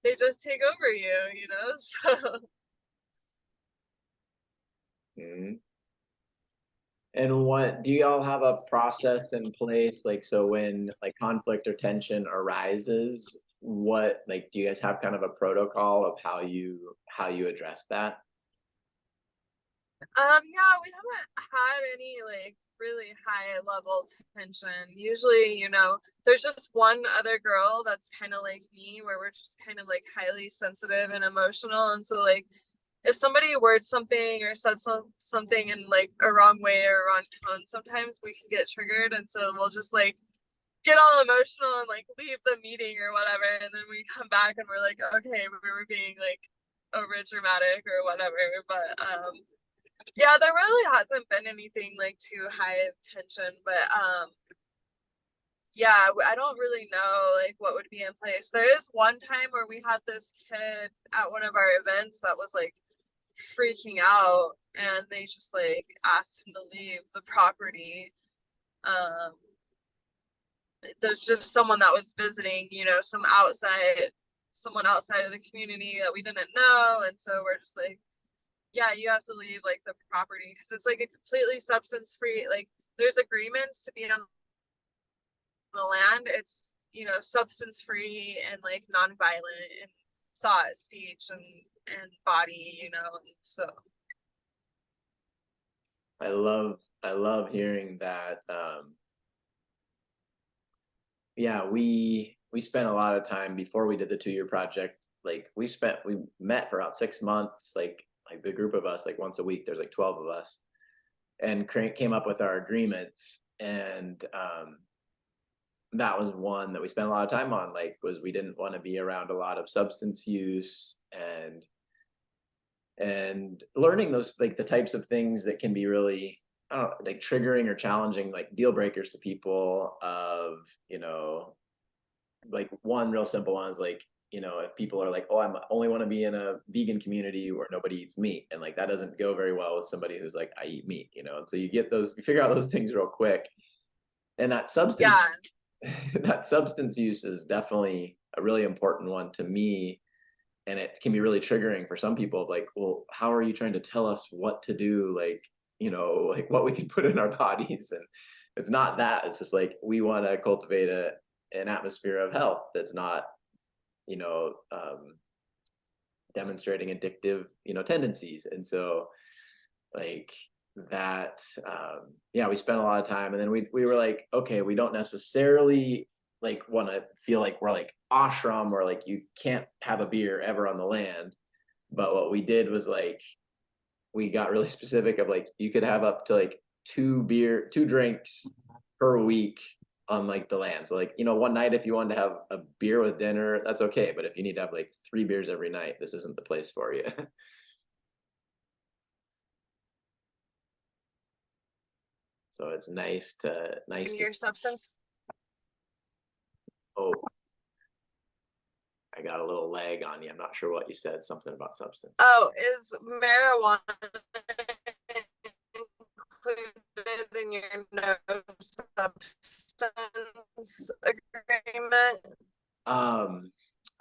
they just take over you know. So And what do y'all have a process in place? Like, so when like conflict or tension arises, what, like, do you guys have kind of a protocol of how you address that? Yeah, we haven't had any like really high level tension. Usually, you know, there's just one other girl that's kind of like me, where we're just kind of like highly sensitive and emotional, and so like if somebody words something or said something in like a wrong way or a wrong tone, sometimes we can get triggered, and so we'll just like get all emotional and like leave the meeting or whatever, and then we come back and we're like, okay, we were being like over dramatic or whatever. But yeah, there really hasn't been anything like too high of tension, but yeah, I don't really know like what would be in place. There is one time where we had this kid at one of our events that was like freaking out, and they just like asked him to leave the property. There's just someone that was visiting, you know, some outside someone outside of the community that we didn't know. And so we're just like, yeah, you have to leave like the property because it's like a completely substance free, like there's agreements to be on the land. It's, you know, substance free and like non-violent and thought, speech, and body, you know, and so I love hearing that. Yeah, we spent a lot of time before we did the 2-year project. Like we met for about 6 months, like the group of us, like once a week. There's like 12 of us, and came up with our agreements. And that was one that we spent a lot of time on. Like, was we didn't want to be around a lot of substance use and learning those, like the types of things that can be really, I don't know, like triggering or challenging, like deal breakers to people. Of, you know, like one real simple one is like, you know, if people are like, oh, I only want to be in a vegan community where nobody eats meat, and like that doesn't go very well with somebody who's like, I eat meat, you know. And so you figure out those things real quick. And that substance that substance use is definitely a really important one to me. And it can be really triggering for some people, like, well, how are you trying to tell us what to do? Like, you know, like what we can put in our bodies. And it's not that. It's just like, we want to cultivate an atmosphere of health that's not, you know, demonstrating addictive, you know, tendencies. And so like that, yeah, we spent a lot of time. And then we were like, okay, we don't necessarily like want to feel like we're like ashram or like you can't have a beer ever on the land. But what we did was like, we got really specific of like, you could have up to like 2 drinks per week on like the land. So like, you know, one night if you wanted to have a beer with dinner, that's okay. But if you need to have like 3 beers every night, this isn't the place for you. So it's nice to your substance. Oh, I got a little lag on you. I'm not sure what you said. Something about substance. Oh, is marijuana included in your no substance agreement?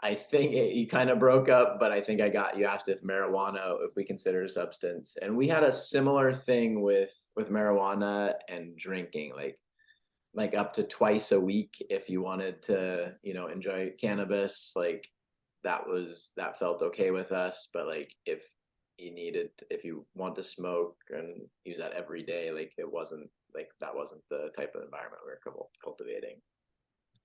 I think you kind of broke up, but I think you asked if marijuana, if we consider a substance. And we had a similar thing with marijuana and drinking, like up to twice a week if you wanted to, you know, enjoy cannabis, like that felt okay with us. But like if you want to smoke and use that every day, like it wasn't, like that wasn't the type of environment we were cultivating.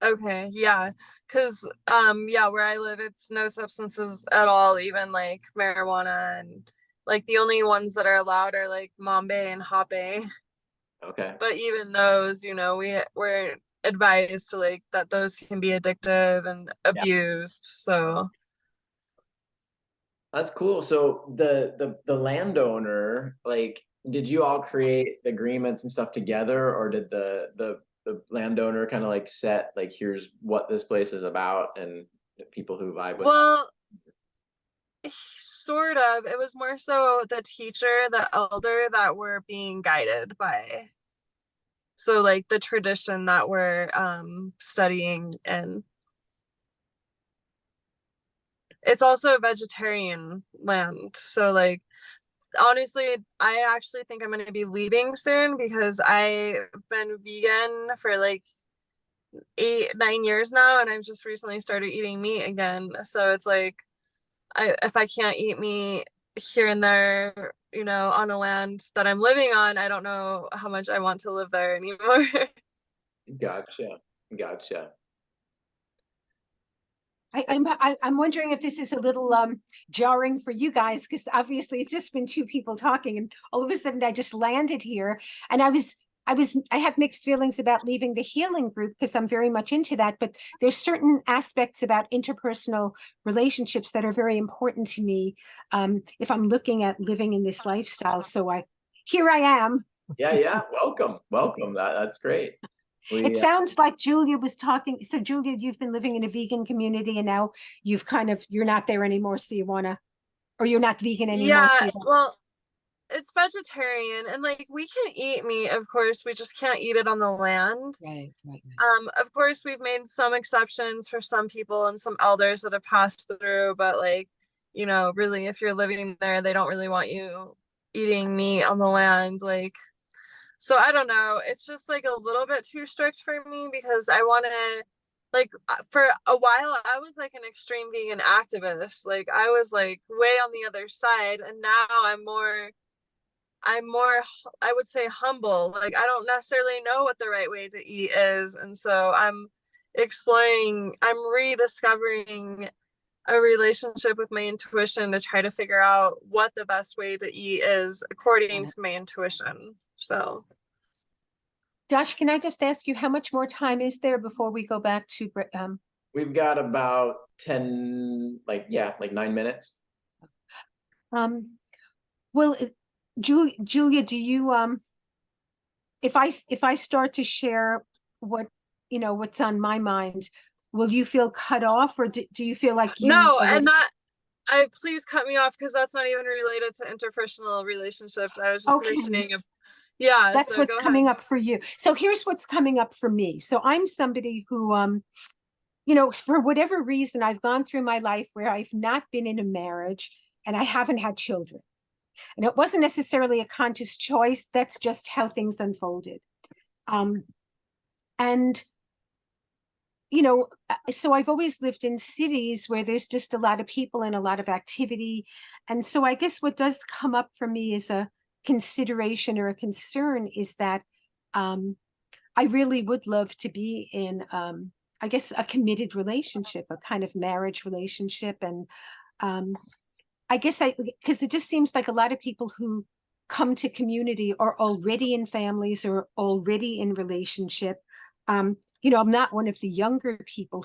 Okay, yeah, because yeah, where I live it's no substances at all, even like marijuana, and like the only ones that are allowed are like mambe and hape. Okay. But even those, you know, we're advised to like that those can be addictive and abused. So that's cool. So the landowner, like, did you all create agreements and stuff together, or did the landowner kind of like set like, here's what this place is about, and people who vibe with well, sort of. It was more so the teacher, the elder that we're being guided by. So like the tradition that we're studying, and it's also a vegetarian land. So like honestly, I actually think I'm going to be leaving soon because I've been vegan for like 8-9 years now, and I've just recently started eating meat again. So it's like, if I can't eat meat here and there, you know, on a land that I'm living on, I don't know how much I want to live there anymore. Gotcha. I'm wondering if this is a little jarring for you guys, because obviously it's just been 2 people talking, and all of a sudden I just landed here, and I have mixed feelings about leaving the healing group because I'm very much into that, but there's certain aspects about interpersonal relationships that are very important to me if I'm looking at living in this lifestyle. So here I am. Yeah. Welcome. That's great. It sounds like Julia was talking. So Julia, you've been living in a vegan community, and now you're not there anymore. So you're not vegan anymore. Yeah, well, it's vegetarian, and like we can eat meat, of course, we just can't eat it on the land. Right, right. Of course, we've made some exceptions for some people and some elders that have passed through, but like, you know, really, if you're living there, they don't really want you eating meat on the land. Like, so I don't know. It's just like a little bit too strict for me because I want to, like, for a while, I was like an extreme vegan activist. Like, I was like way on the other side, and now I'm more, I would say, humble. Like, I don't necessarily know what the right way to eat is. And so I'm rediscovering a relationship with my intuition to try to figure out what the best way to eat is according to my intuition. So, Josh, can I just ask you how much more time is there before we go back to We've got about 10, like 9 minutes. well, Julia, do you if I start to share what what's on my mind, will you feel cut off, or do you feel like you no, and that please cut me off because that's not even related to interpersonal relationships. I was just Okay. mentioning yeah, That's so what's go coming ahead. up for you. So here's what's coming up for me. So I'm somebody who for whatever reason, I've gone through my life where I've not been in a marriage and I haven't had children. And it wasn't necessarily a conscious choice. That's just how things unfolded. And so I've always lived in cities where there's just a lot of people and a lot of activity. And so I guess what does come up for me as a consideration or a concern is that I really would love to be in, I guess, a committed relationship, a kind of marriage relationship. And I guess because it just seems like a lot of people who come to community are already in families or already in relationship. I'm not one of the younger people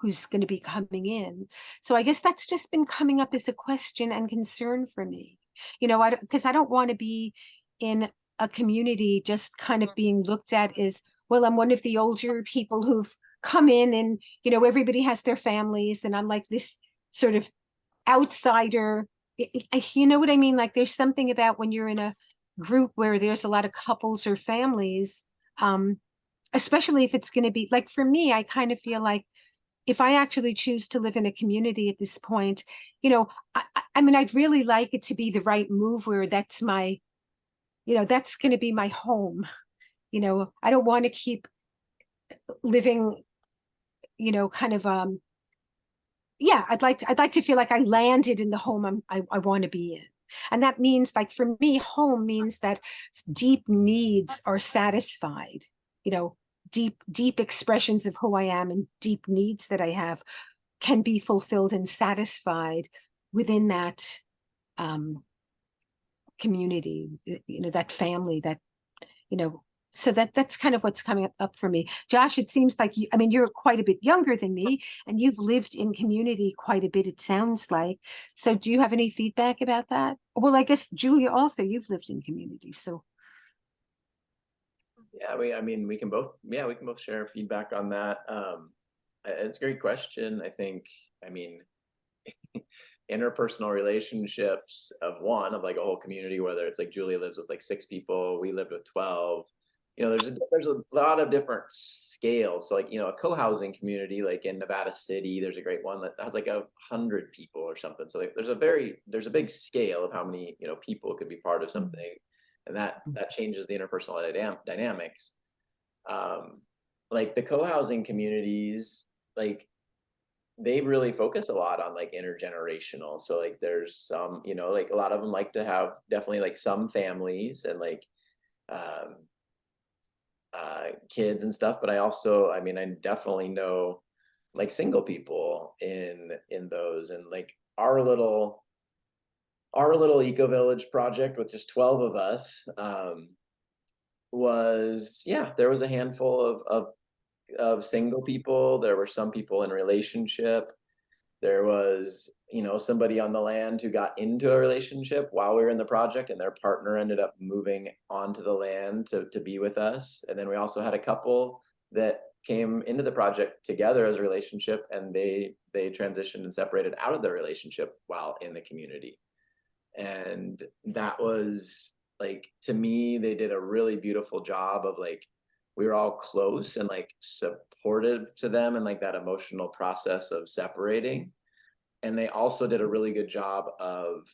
who's going to be coming in. So I guess that's just been coming up as a question and concern for me. Because I don't want to be in a community just kind of being looked at as, well, I'm one of the older people who've come in and, everybody has their families and I'm like this sort of outsider. You know what I mean? Like there's something about when you're in a group where there's a lot of couples or families, especially if it's going to be like, for me, I kind of feel like if I actually choose to live in a community at this point, I mean, I'd really like it to be the right move where that's my, that's going to be my home. I don't want to keep living, kind of, I'd like to feel like I landed in the home I want to be in. And that means, like, for me, home means that deep needs are satisfied, deep expressions of who I am and deep needs that I have can be fulfilled and satisfied within that community, that family, that, so that's kind of what's coming up for me. Josh, it seems like you're quite a bit younger than me and you've lived in community quite a bit, it sounds like. So do you have any feedback about that? Well, I guess Julia also, you've lived in community, so. Yeah, we can both share feedback on that. It's a great question. I think, interpersonal relationships of like a whole community, whether it's like Julia lives with like 6 people, we lived with 12. There's a lot of different scales. So like, a co-housing community, like in Nevada City, there's a great one that has like 100 people or something. So like, there's a big scale of how many, people could be part of something. And that changes the interpersonal dynamics. Like the co-housing communities, like they really focus a lot on like intergenerational. So like there's some, like a lot of them like to have definitely like some families and like kids and stuff. But I definitely know like single people in those, and like our little eco village project with just 12 of us there was a handful of single people. There were some people in relationship. There was somebody on the land who got into a relationship while we were in the project, and their partner ended up moving onto the land to be with us. And then we also had a couple that came into the project together as a relationship, and they transitioned and separated out of the relationship while in the community. And that was like, to me, they did a really beautiful job of like, we were all close and like supportive to them and like that emotional process of separating. And they also did a really good job of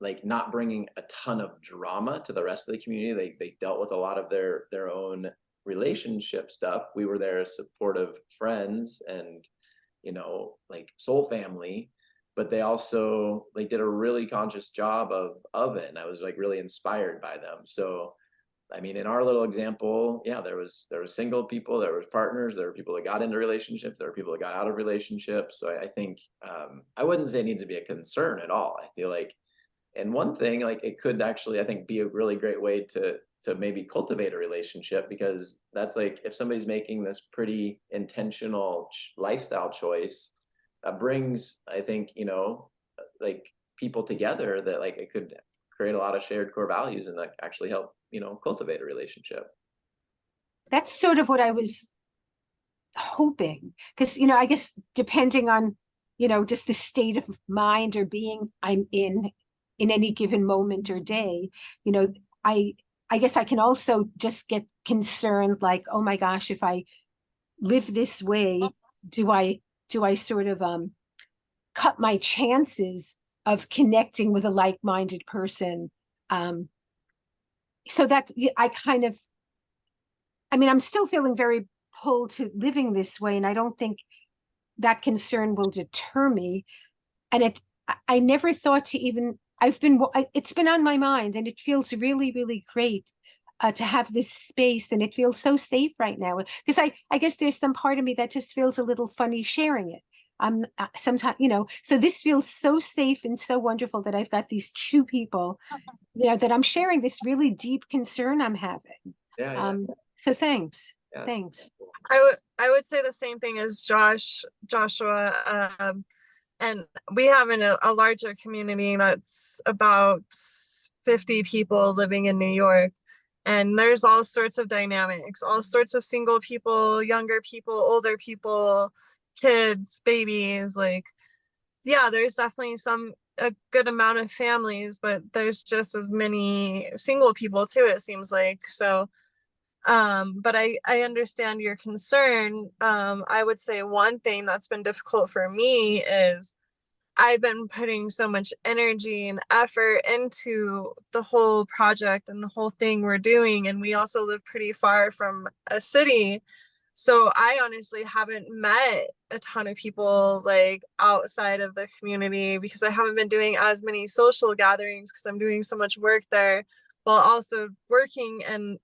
like not bringing a ton of drama to the rest of the community. They dealt with a lot of their own relationship stuff. We were there as supportive friends and, you know, like soul family, but they also like did a really conscious job of it. And I was like really inspired by them. So I mean, in our little example, yeah, there was single people, there was partners, there were people that got into relationships, there were people that got out of relationships. So I think I wouldn't say it needs to be a concern at all. I feel like, and one thing, like it could actually, I think, be a really great way to maybe cultivate a relationship, because that's like if somebody's making this pretty intentional lifestyle choice, that brings, I think, you know, like people together that like it could create a lot of shared core values and like actually help, you know, cultivate a relationship. That's sort of what I was hoping, because, you know, I guess depending on, you know, just the state of mind or being I'm in any given moment or day, you know, I guess I can also just get concerned like, oh my gosh, if I live this way, do I sort of cut my chances of connecting with a like-minded person? So that I kind of, I mean, I'm still feeling very pulled to living this way, and I don't think that concern will deter me. And I never thought to even, it's been on my mind, and it feels really, really great to have this space, and it feels so safe right now. Because I guess there's some part of me that just feels a little funny sharing it. Sometimes, you know, so this feels so safe and so wonderful that I've got these two people, you know, that I'm sharing this really deep concern I'm having. Yeah. So thanks. Yeah. Thanks. I would say the same thing as Joshua. And we have a larger community that's about 50 people living in New York. And there's all sorts of dynamics, all sorts of single people, younger people, older people, kids, babies. Like, yeah, there's definitely a good amount of families, but there's just as many single people too, it seems like. So but I understand your concern. I would say one thing that's been difficult for me is I've been putting so much energy and effort into the whole project and the whole thing we're doing, and we also live pretty far from a city. So I honestly haven't met a ton of people like outside of the community because I haven't been doing as many social gatherings because I'm doing so much work there, while also working on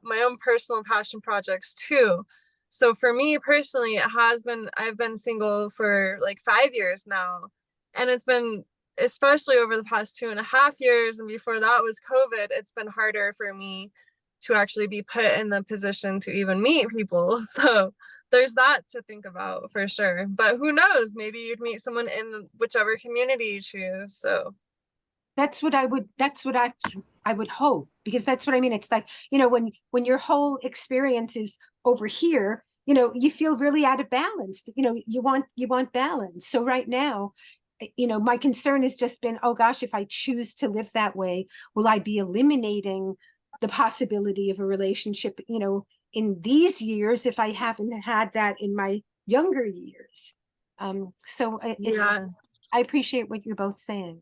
my own personal passion projects too. So for me personally, I've been single for like 5 years now. And it's been, especially over the past 2.5 years, and before that was COVID, it's been harder for me to actually be put in the position to even meet people. So there's that to think about for sure. But who knows, maybe you'd meet someone in whichever community you choose. So that's what I would hope, because that's what I mean. It's like, you know, when your whole experience is over here, you know, you feel really out of balance. You know, you want balance. So right now, you know, my concern has just been, oh gosh, if I choose to live that way, will I be eliminating the possibility of a relationship, you know, in these years if I haven't had that in my younger years? So yeah, I appreciate what you're both saying.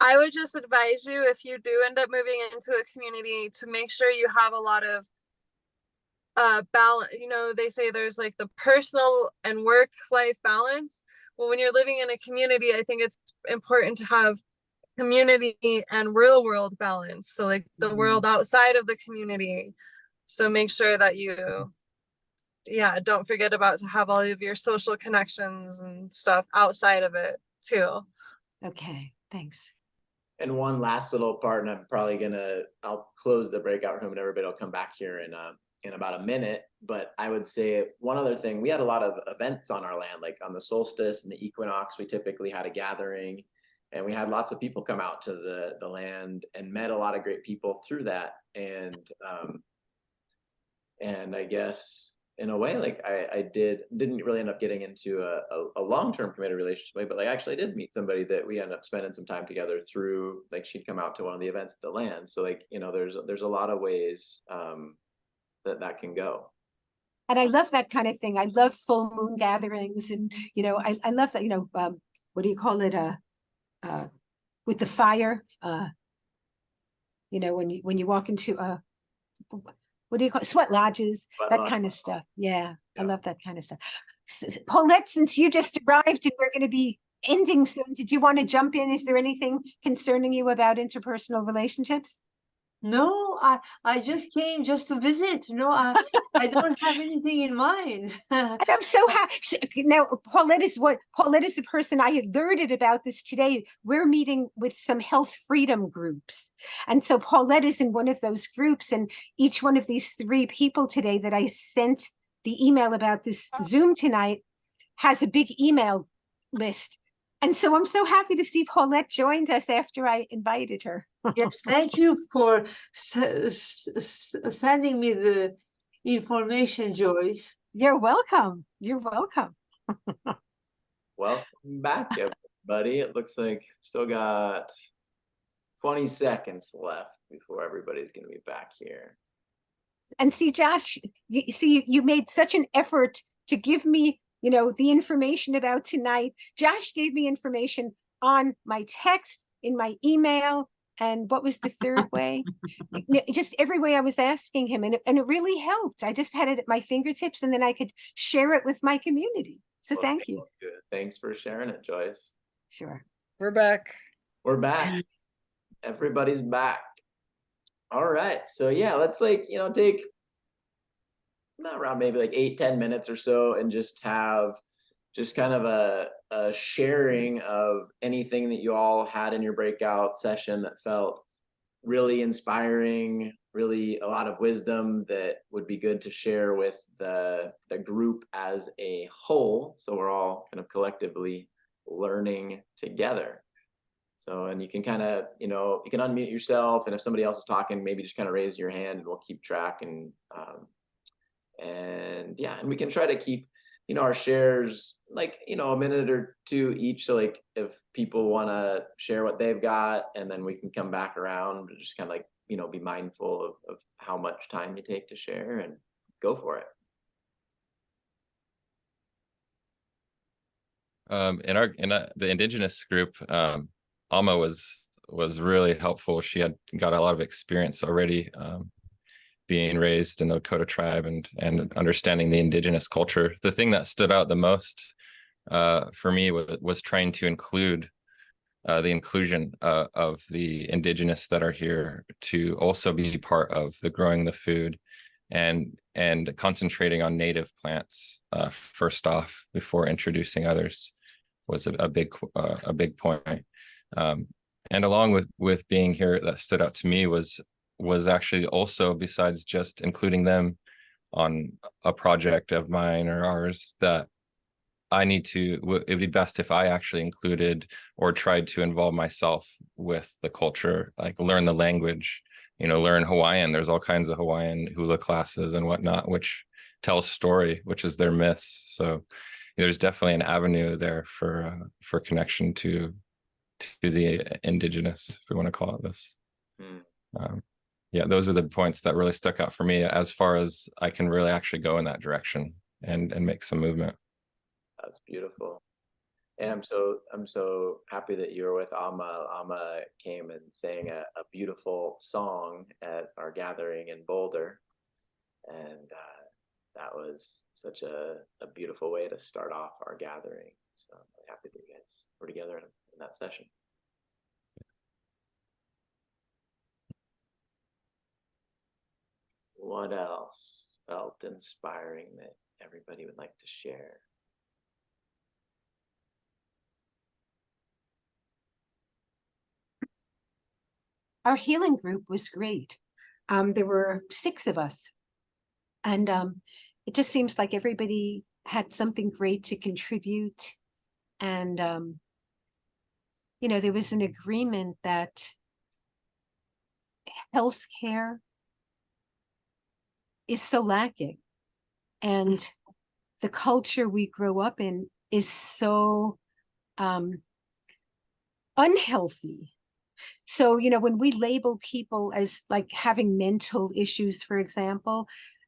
I would just advise you, if you do end up moving into a community, to make sure you have a lot of balance. You know, they say there's like the personal and work life balance. Well, when you're living in a community, I think it's important to have community and real world balance. So like the world outside of the community. So make sure that you, yeah, don't forget about to have all of your social connections and stuff outside of it too. Okay, thanks. And one last little part, and I'll close the breakout room and everybody will come back here in about a minute. But I would say one other thing, we had a lot of events on our land, like on the solstice and the equinox, we typically had a gathering, and we had lots of people come out to the land and met a lot of great people through that. And I guess in a way, like I didn't really end up getting into a long-term committed relationship, but like actually I did meet somebody that we ended up spending some time together through, like she'd come out to one of the events at the land. So like, you know, there's a lot of ways that can go. And I love that kind of thing. I love full moon gatherings, and you know, I love that, you know, what do you call it? With the fire, you know, when you walk into what do you call it? Sweat lodges, that kind of stuff. Yeah, I love that kind of stuff. Paulette, since you just arrived and we're going to be ending soon, did you want to jump in? Is there anything concerning you about interpersonal relationships? No, I just came just to visit. No, I don't have anything in mind. And I'm so happy. Now, Paulette is the person I had learned about this today. We're meeting with some health freedom groups. And so Paulette is in one of those groups. And each one of these 3 people today that I sent the email about this Zoom tonight has a big email list. And so I'm so happy to see Paulette joined us after I invited her. Yes, thank you for sending me the information, Joyce. You're welcome. You're welcome. Welcome back, everybody. It looks like still got 20 seconds left before everybody's going to be back here. And see, Josh, you made such an effort to give me, you know, the information about tonight. Josh gave me information on my text, in my email, and what was the third way? Just every way I was asking him, and it really helped. I just had it at my fingertips, and then I could share it with my community. So Well, thank you. good. Thanks for sharing it, Joyce. Sure. We're back. We're back. Everybody's back. All right. So yeah, let's like, you know, take around maybe like 8-10 minutes or so and just have just kind of a sharing of anything that you all had in your breakout session that felt really inspiring, really a lot of wisdom that would be good to share with the group as a whole. So we're all kind of collectively learning together. So, and you can kind of, you know, you can unmute yourself, and if somebody else is talking, maybe just kind of raise your hand and we'll keep track. And yeah, and we can try to keep, you know, our shares like, you know, a minute or 2 each. So like if people want to share what they've got, and then we can come back around, just kind of like, you know, be mindful of how much time you take to share and go for it. In the Indigenous group, Alma was really helpful. She had got a lot of experience already, being raised in the Lakota tribe and understanding the Indigenous culture. The thing that stood out the most for me was trying to include the inclusion of the Indigenous that are here to also be part of the growing the food and concentrating on native plants first off before introducing others was a big point. And along with being here, that stood out to me was actually also, besides just including them on a project of mine or ours, that it would be best if I actually included or tried to involve myself with the culture, like learn the language, you know, learn Hawaiian. There's all kinds of Hawaiian hula classes and whatnot, which tell story, which is their myths. So there's definitely an avenue there for connection to the Indigenous, if we want to call it this. Yeah, those are the points that really stuck out for me as far as I can really actually go in that direction and make some movement. That's beautiful. And I'm so happy that you were with Alma. Alma came and sang a beautiful song at our gathering in Boulder. And that was such a beautiful way to start off our gathering. So I'm really happy that you guys were together in that session. What else felt inspiring that everybody would like to share? Our healing group was great. There were 6 of us, and it just seems like everybody had something great to contribute. And you know, there was an agreement that healthcare is so lacking, And the culture we grow up in is so unhealthy. So, you know, when we label people as like having mental issues, for example,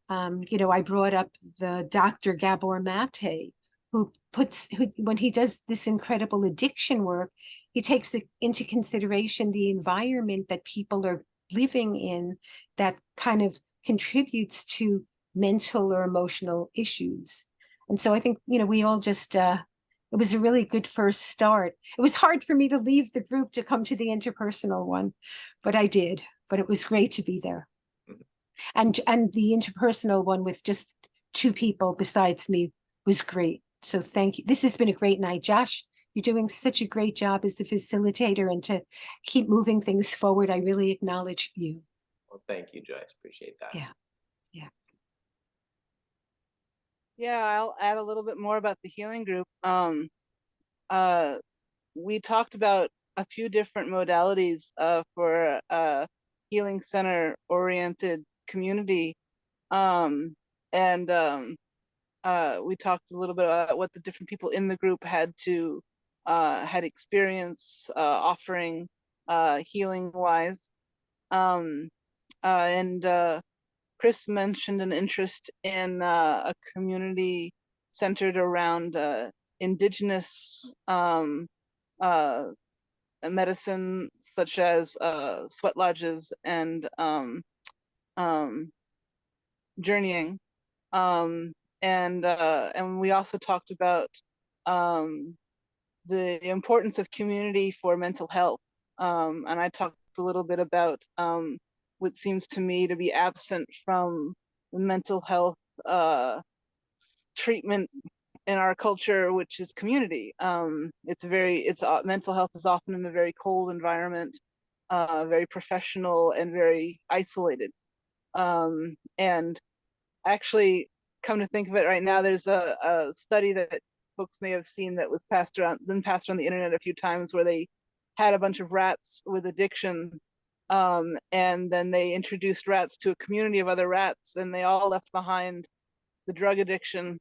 you know, I brought up the Dr. Gabor Mate, who when he does this incredible addiction work, he takes into consideration the environment that people are living in that kind of contributes to mental or emotional issues. And so I think, you know, we all just, it was a really good first start. It was hard for me to leave the group to come to the interpersonal one, but I did. But it was great to be there. And the interpersonal one with just 2 people besides me was great. So thank you. This has been a great night. Josh, you're doing such a great job as the facilitator, and to keep moving things forward. I really acknowledge you. Well, thank you, Joyce. Appreciate that. Yeah. Yeah, I'll add a little bit more about the healing group. We talked about a few different modalities for healing center oriented community. We talked a little bit about what the different people in the group had experience offering healing wise. Chris mentioned an interest in a community centered around indigenous medicine, such as sweat lodges and journeying. And we also talked about the importance of community for mental health. And I talked a little bit about what seems to me to be absent from the mental health treatment in our culture, which is community. Mental health is often in a very cold environment, very professional and very isolated. And actually, come to think of it right now, there's a study that folks may have seen that was passed around the internet a few times, where they had a bunch of rats with addiction, and then they introduced rats to a community of other rats, and they all left behind the drug addiction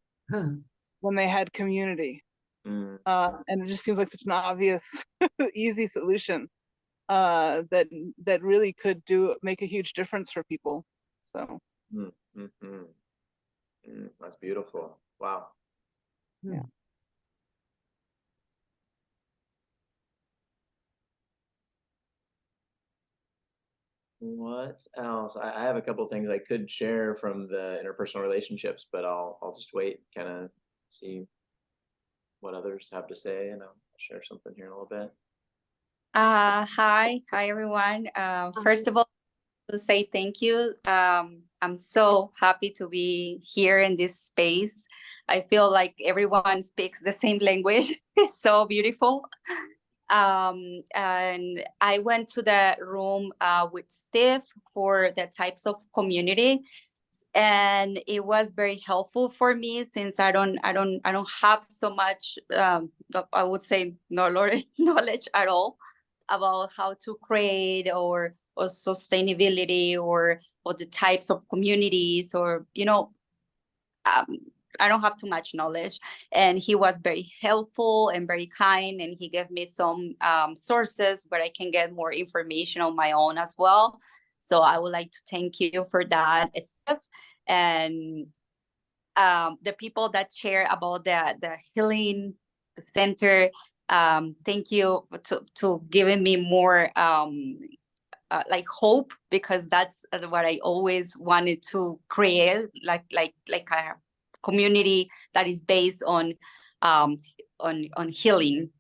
when they had community. And it just seems like such an obvious, easy solution that really could make a huge difference for people. So. That's beautiful. Wow. Yeah. What else? I have a couple things I could share from the interpersonal relationships, but I'll just wait, kind of see what others have to say, and I'll share something here in a little bit. Hi everyone. First of all, to say thank you. I'm so happy to be here in this space. I feel like everyone speaks the same language. It's so beautiful. And I went to the room with Steve for the types of community, and it was very helpful for me, since I don't have so much I would say knowledge at all about how to create or sustainability or the types of communities, or I don't have too much knowledge. And he was very helpful and very kind, and he gave me some sources where I can get more information on my own as well. So I would like to thank you for that, Steph. And the people that share about the healing center, thank you to giving me more like hope, because that's what I always wanted to create, like a community that is based on healing,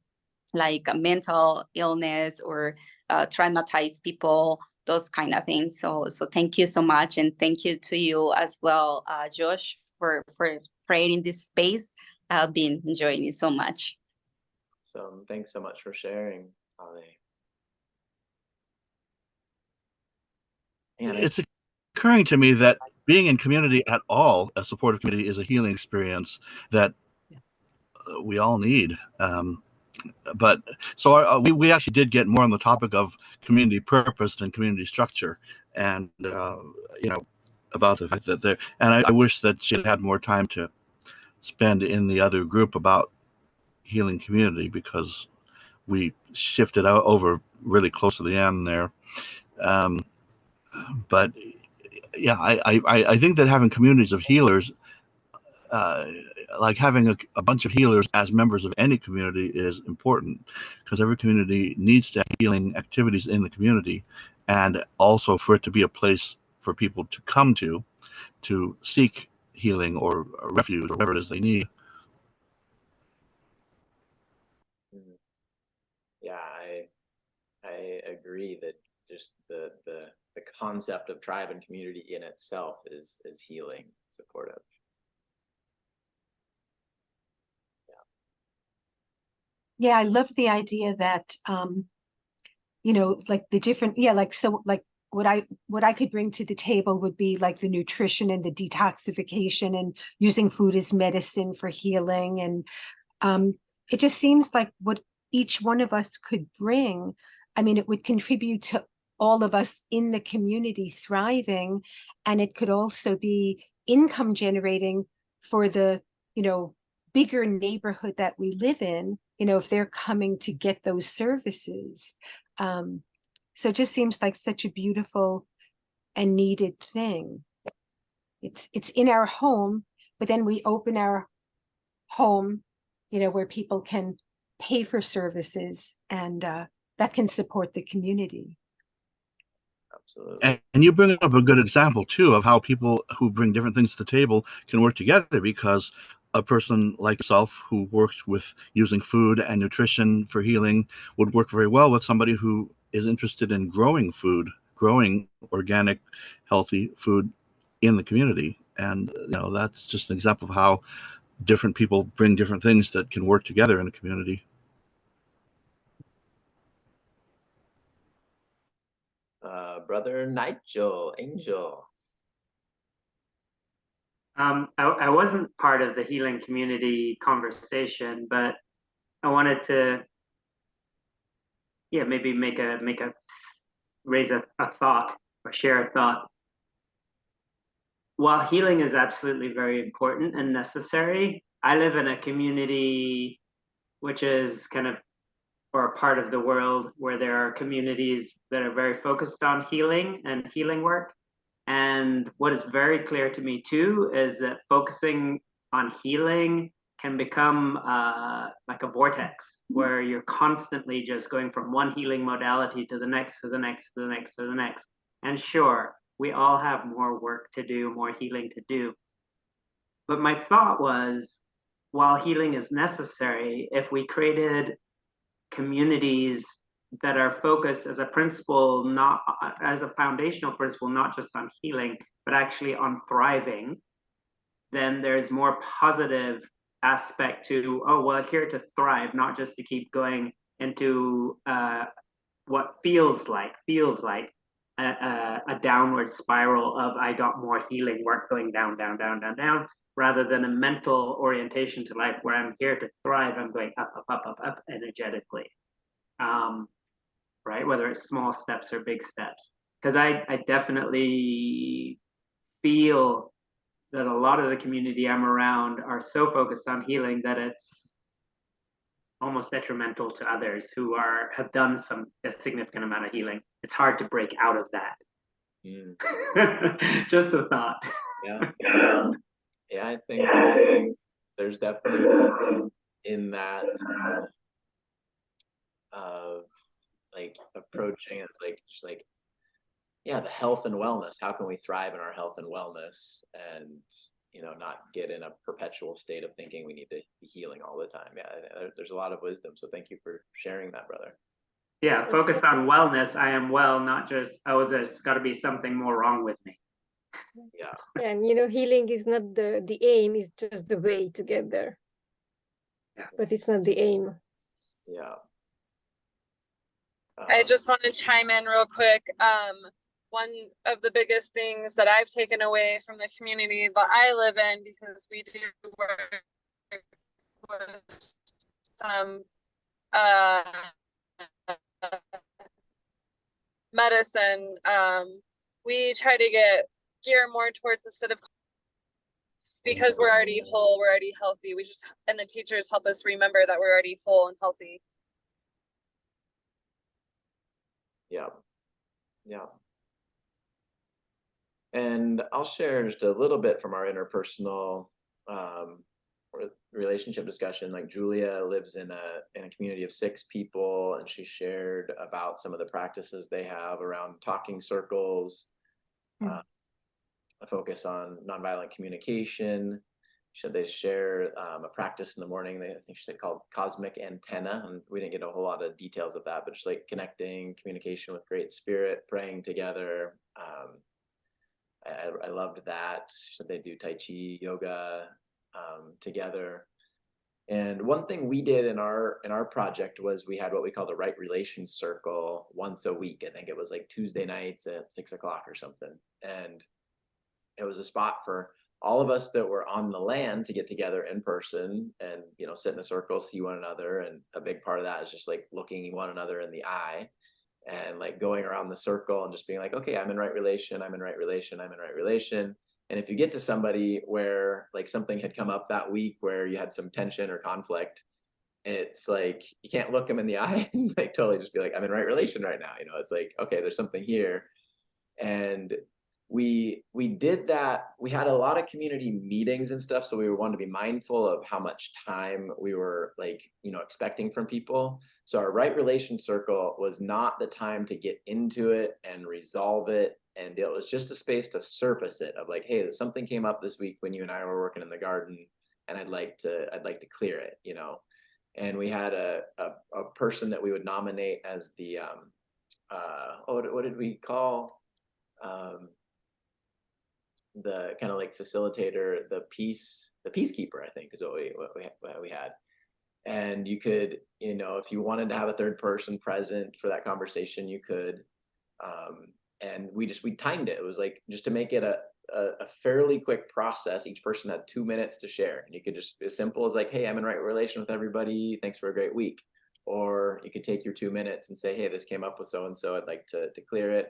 like a mental illness or traumatized people, those kind of things. So thank you so much, and thank you to you as well, Josh, for creating this space. I've been enjoying it so much. So thanks so much for sharing, Ali. It's occurring to me that being in community at all, a supportive community, is a healing experience that we all need. But so we actually did get more on the topic of community purpose than community structure, and about the fact that there, and I wish that she had more time to spend in the other group about healing community, because we shifted out over really close to the end there. But yeah, I think that having communities of healers, like having a bunch of healers as members of any community, is important, because every community needs to have healing activities in the community, and also for it to be a place for people to come to seek healing or refuge or whatever it is they need. Yeah, I agree that just the concept of tribe and community in itself is healing, supportive. Yeah, I love the idea that you know, like the different, yeah, like so like what I could bring to the table would be like the nutrition and the detoxification and using food as medicine for healing. And it just seems like what each one of us could bring, I mean, it would contribute to all of us in the community thriving, and it could also be income generating for the, you know, bigger neighborhood that we live in, you know, if they're coming to get those services. So it just seems like such a beautiful and needed thing. It's in our home, but then we open our home, you know, where people can pay for services, and that can support the community. Absolutely. And you bring up a good example too of how people who bring different things to the table can work together, because a person like yourself who works with using food and nutrition for healing would work very well with somebody who is interested in growing food, growing organic, healthy food in the community. And you know, that's just an example of how different people bring different things that can work together in a community. Brother Nigel, Angel. I wasn't part of the healing community conversation, but I wanted to, yeah, maybe raise a thought or share a thought. While healing is absolutely very important and necessary, I live in a community which is kind of, or a part of the world where there are communities that are very focused on healing and healing work. And what is very clear to me too is that focusing on healing can become like a vortex where you're constantly just going from one healing modality to the next, to the next, to the next, to the next. And sure, we all have more work to do, more healing to do. But my thought was, while healing is necessary, if we created communities that are focused as a principle, not as a foundational principle, not just on healing, but actually on thriving, then there's more positive aspect to, oh, well, here to thrive, not just to keep going into what feels like a downward spiral of I got more healing work going down, down, down, down, down, rather than a mental orientation to life where I'm here to thrive. I'm going up, up, up, up, up energetically. Right? Whether it's small steps or big steps. Because I definitely feel that a lot of the community I'm around are so focused on healing that it's almost detrimental to others who have done a significant amount of healing. It's hard to break out of that. Just a thought. Yeah. I think there's definitely in that like approaching it's like just like, yeah, the health and wellness. How can we thrive in our health and wellness, and you know, not get in a perpetual state of thinking we need to be healing all the time? Yeah, there's a lot of wisdom. So thank you for sharing that, brother. Yeah, focus on wellness. I am well, not just, oh, there's got to be something more wrong with me. Yeah. And you know, healing is not the aim, it's just the way to get there. Yeah. But it's not the aim. Yeah. I just want to chime in real quick. One of the biggest things that I've taken away from the community that I live in, because we do work with some medicine, we try to get gear more towards, instead of, because we're already whole, we're already healthy, we just, and the teachers help us remember that we're already whole and healthy. Yeah. Yeah. And I'll share just a little bit from our interpersonal relationship discussion. Like Julia lives in a community of 6 people, and she shared about some of the practices they have around talking circles, a focus on nonviolent communication. She said they share a practice in the morning. I think she said called cosmic antenna, and we didn't get a whole lot of details of that, but just like connecting, communication with Great Spirit, praying together. I loved that. She said they do Tai Chi, yoga together. And one thing we did in our project was we had what we call the Right Relations Circle once a week. I think it was like Tuesday nights at 6 o'clock or something. And it was a spot for all of us that were on the land to get together in person and, you know, sit in a circle, see one another. And a big part of that is just like looking one another in the eye and like going around the circle and just being like, okay, I'm in right relation, I'm in right relation, I'm in right relation. And if you get to somebody where like something had come up that week where you had some tension or conflict, it's like you can't look them in the eye and like totally just be like, I'm in right relation right now. You know, it's like, okay, there's something here. And we did that. We had a lot of community meetings and stuff, so we wanted to be mindful of how much time we were like, you know, expecting from people. So our Right Relation Circle was not the time to get into it and resolve it, and it was just a space to surface it of like, hey, something came up this week when you and I were working in the garden, and I'd like to clear it, you know. And we had a person that we would nominate as the what did we call the kind of like facilitator, the peacekeeper, I think is what we had. And you could, you know, if you wanted to have a third person present for that conversation, you could. And we timed it. It was like just to make it a fairly quick process. Each person had 2 minutes to share, and you could just as simple as like, hey, I'm in right relation with everybody, thanks for a great week. Or you could take your 2 minutes and say, hey, this came up with so and so, I'd like to clear it.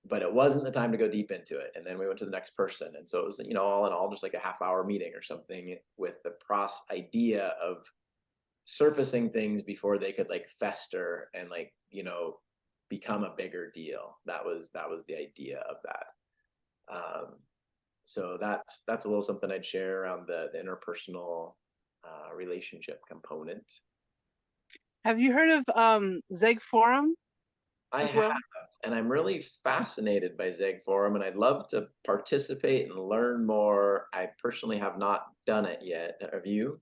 But it wasn't the time to go deep into it. And then we went to the next person. And so it was, you know, all in all, just like a half-hour meeting or something with the idea of surfacing things before they could like fester and like, you know, become a bigger deal. That was the idea of that. So that's a little something I'd share around the interpersonal relationship component. Have you heard of Zeg Forum? I have, and I'm really fascinated by Zeg Forum, and I'd love to participate and learn more. I personally have not done it yet. Have you?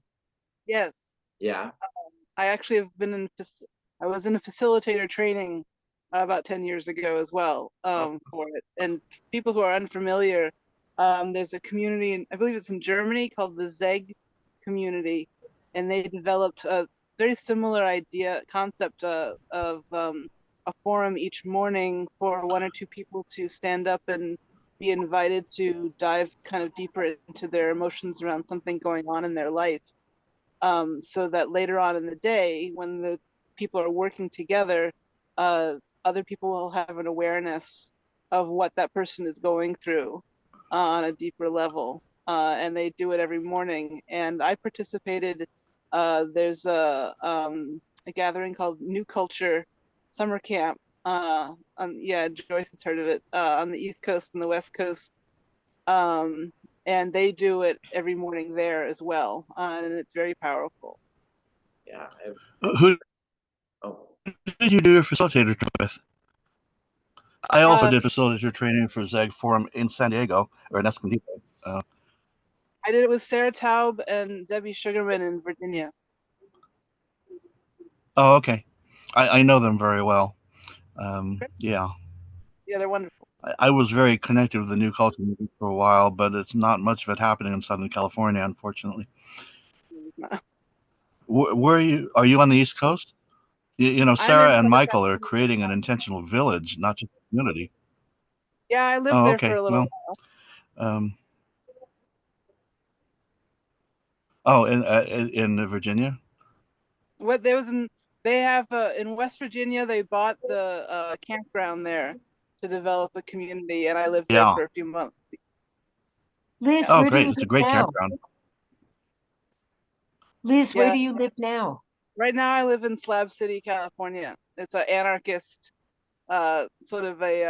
Yes. Yeah. I actually have been I was in a facilitator training about 10 years ago as well for it. And people who are unfamiliar, there's a community, I believe it's in Germany, called the Zeg community, and they developed a very similar concept of a forum each morning for 1 or 2 people to stand up and be invited to dive kind of deeper into their emotions around something going on in their life. So that later on in the day, when the people are working together, other people will have an awareness of what that person is going through on a deeper level. And they do it every morning. And I participated. There's a gathering called New Culture Summer Camp. Joyce has heard of it, on the East Coast and the West Coast. And they do it every morning there as well, and it's very powerful. Yeah. Who did you do your facilitator with? I also did facilitator training for Zeg Forum in San Diego, or in Escondido. I did it with Sarah Taub and Debbie Sugarman in Virginia. Oh, okay. I know them very well. Yeah. Yeah, they're wonderful. I was very connected with the New Culture movement for a while, but it's not much of it happening in Southern California, unfortunately. Where are you? Are you on the East Coast? You know, Sarah and Michael are creating an intentional village, not just a community. Yeah, I lived there for a little while. In Virginia? What there was they have in West Virginia, they bought the campground there to develop a community, and I lived there for a few months. Liz, Oh, where do great. you It's a live great now? campground. Liz, where Yeah. do you live now? Right now I live in Slab City, California. It's an anarchist, sort of a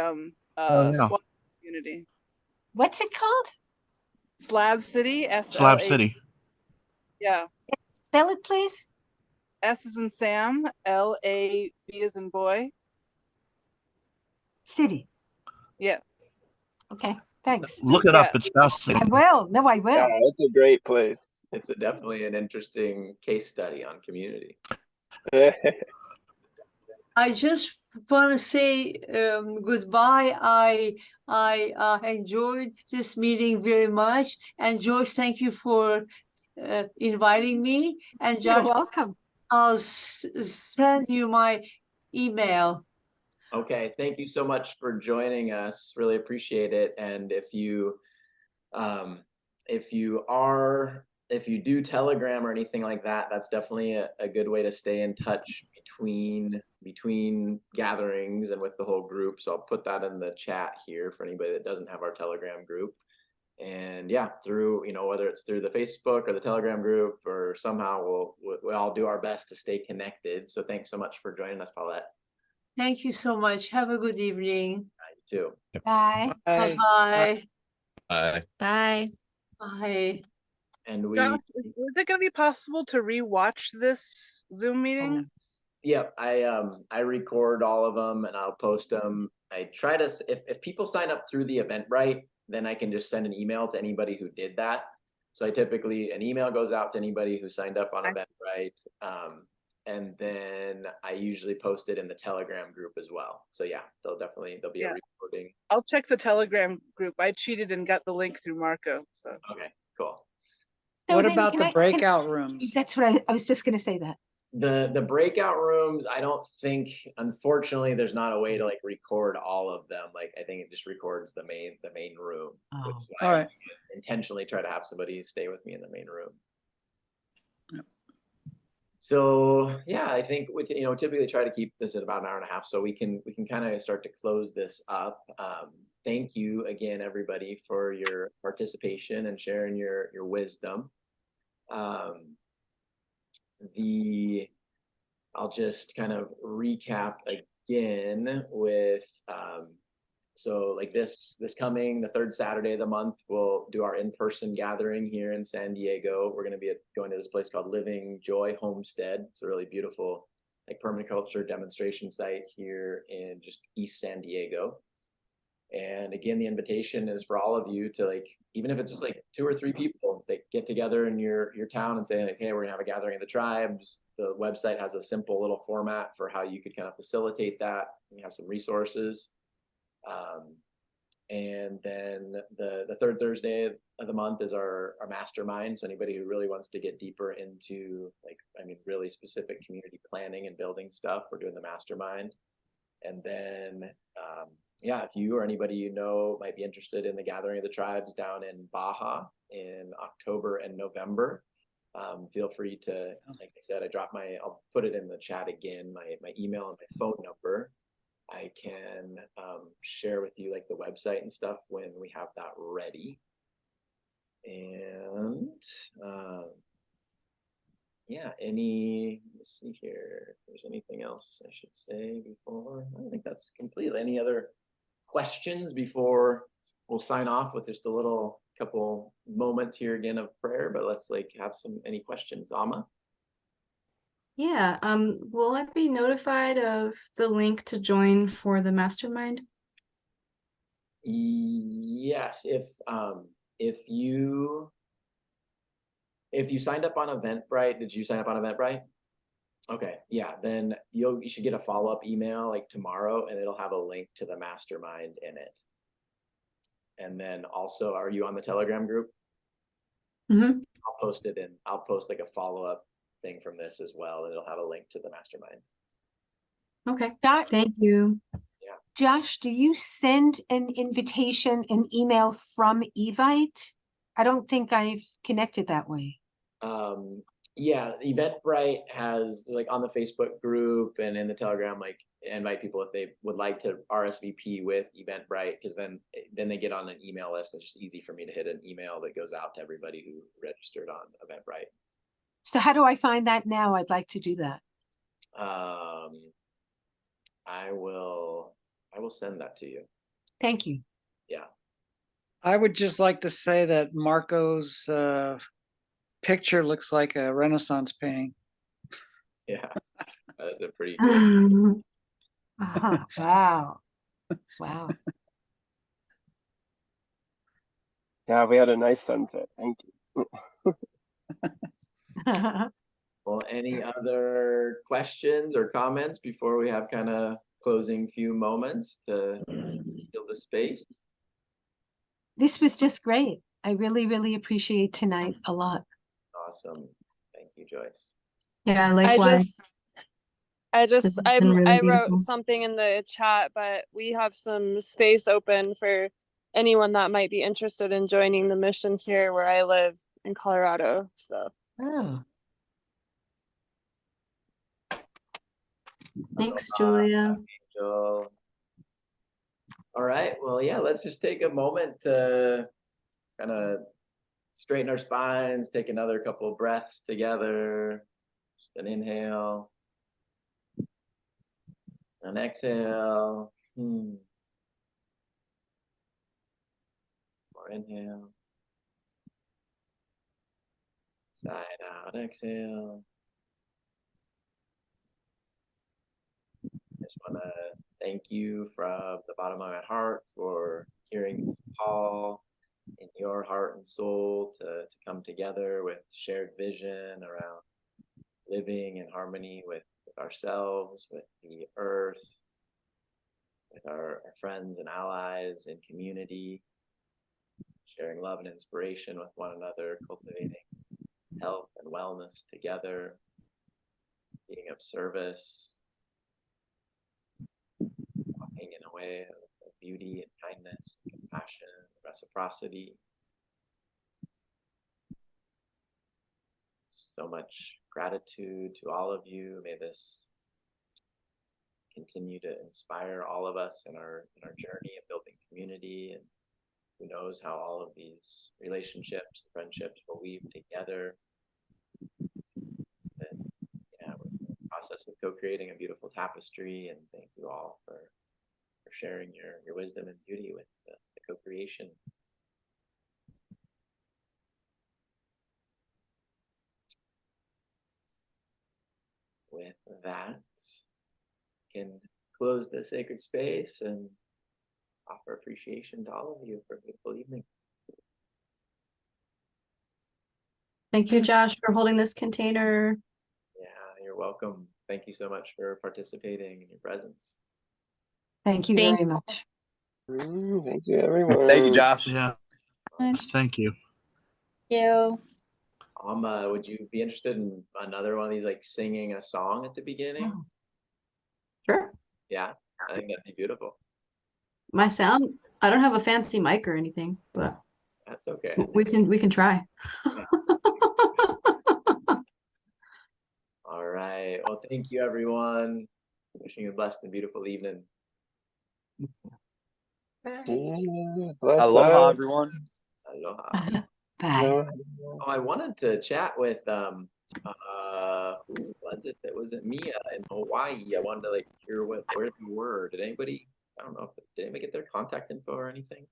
Oh, yeah. squat community. What's it called? Slab City, Slab SLA. City. Yeah. Spell it, please. S is in Sam, LAB is in boy. City. Yeah. Okay, thanks. Look it up. It's I fascinating. will. No, I will. Yeah, it's a great place. It's definitely an interesting case study on community. I just want to say goodbye. I enjoyed this meeting very much. And Joyce, thank you for inviting me. And You're Josh, welcome. I'll send you my email. Okay, thank you so much for joining us. Really appreciate it. And if you do Telegram or anything like that, that's definitely a good way to stay in touch between gatherings and with the whole group. So I'll put that in the chat here for anybody that doesn't have our Telegram group. And yeah, through, whether it's through the Facebook or the Telegram group or somehow we'll all do our best to stay connected. So thanks so much for joining us, Paulette. Thank you so much. Have a good evening. You too. Bye. Bye-bye. Bye. Bye. Bye. And we Josh, is it going to be possible to rewatch this Zoom meeting? Yeah, I record all of them and I'll post them. I try to, if people sign up through the Eventbrite, then I can just send an email to anybody who did that. So an email goes out to anybody who signed up on Eventbrite. And then I usually post it in the Telegram group as well. So yeah, there'll be a recording. I'll check the Telegram group. I cheated and got the link through Marco. So okay, cool. So What then about can the I- breakout rooms? That's what I was just going to say that. The breakout rooms, I don't think, unfortunately, there's not a way to record all of them. I think it just records the main room. Which is why All right. I intentionally try to have somebody stay with me in the main room. So yeah, I think we typically try to keep this at about an hour and a half, so we can kind of start to close this up. Thank you again, everybody, for your participation and sharing your wisdom. I'll just kind of recap again with so this coming the third Saturday of the month, we'll do our in-person gathering here in San Diego. We're going to be going to this place called Living Joy Homestead. It's a really beautiful permaculture demonstration site here in just East San Diego. And again, the invitation is for all of you to even if it's just 2 or 3 people that get together in your town and say hey, we're gonna have a gathering of the tribe. The website has a simple little format for how you could kind of facilitate that. We have some resources. And then the third Thursday of the month is our mastermind. So anybody who really wants to get deeper into really specific community planning and building stuff, we're doing the mastermind. And then if you or anybody might be interested in the Gathering of the Tribes down in Baja in October and November, feel free to, like I said, I'll put it in the chat again, my email and my phone number. I can share with you the website and stuff when we have that ready. And let's see here if there's anything else I should say before. I think that's complete. Any other questions before we'll sign off with just a couple moments here again of prayer? But let's have any questions. Amma? Yeah, will I be notified of the link to join for the mastermind? Yes, if you signed up on Eventbrite, did you sign up on Eventbrite? Okay, yeah, then you should get a follow-up email tomorrow, and it'll have a link to the mastermind in it. And then also, are you on the Telegram group? Mm-hmm. I'll post a follow-up thing from this as well, and it'll have a link to the mastermind. Okay, thank you. Yeah. Josh, do you send an email from Evite? I don't think I've connected that way. Yeah, Eventbrite has, like, on the Facebook group and in the Telegram, like, invite people if they would like to RSVP with Eventbrite, because then they get on an email list. It's just easy for me to hit an email that goes out to everybody who registered on Eventbrite. So how do I find that now? I'd like to do that. I will send that to you. Thank you. Yeah. I would just like to say that Marco's picture looks like a Renaissance painting. Yeah. That's a pretty cool. Wow. Wow. Yeah, we had a nice sunset. Thank you. Well, any other questions or comments before we have kind of closing few moments to fill the space? This was just great. I really, really appreciate tonight a lot. Awesome. Thank you, Joyce. Yeah, likewise. I This has I been really wrote beautiful. something in the chat, but we have some space open for anyone that might be interested in joining the mission here where I live in Colorado. So Oh. Thanks, Julia. Angel. All right. Well, yeah, let's just take a moment to kind of straighten our spines, take another couple of breaths together. Just an inhale. An exhale. More inhale. Side out, exhale. Just want to thank you from the bottom of my heart for hearing this call in your heart and soul to come together with shared vision around living in harmony with ourselves, with the earth, with our friends and allies in community, sharing love and inspiration with one another, cultivating health and wellness together, being of service, walking in a way of beauty and kindness, and compassion, reciprocity. So much gratitude to all of you. May this continue to inspire all of us in our journey of building community, and who knows how all of these relationships and friendships will weave together. And yeah, we're in the process of co-creating a beautiful tapestry, and thank you all for sharing your wisdom and beauty with the co-creation. With that, can close the sacred space and offer appreciation to all of you for a beautiful evening. Thank you, Josh, for holding this container. Yeah, you're welcome. Thank you so much for participating and your presence. Thank you very much. Thank you, everyone. Thank you, Josh. Yeah. Thank you. You. Would you be interested in another one of these, like singing a song at the beginning? Sure. Yeah, I think that'd be beautiful. My sound, I don't have a fancy mic or anything, but that's okay. We can try. All right. Well, thank you, everyone. Wishing you a blessed and beautiful evening. Aloha, everyone. Aloha. Bye. Oh, I wanted to chat with who was it? That was it Mia in Hawaii. I wanted to like hear where they were. Did anybody? I don't know. Did anybody get their contact info or anything?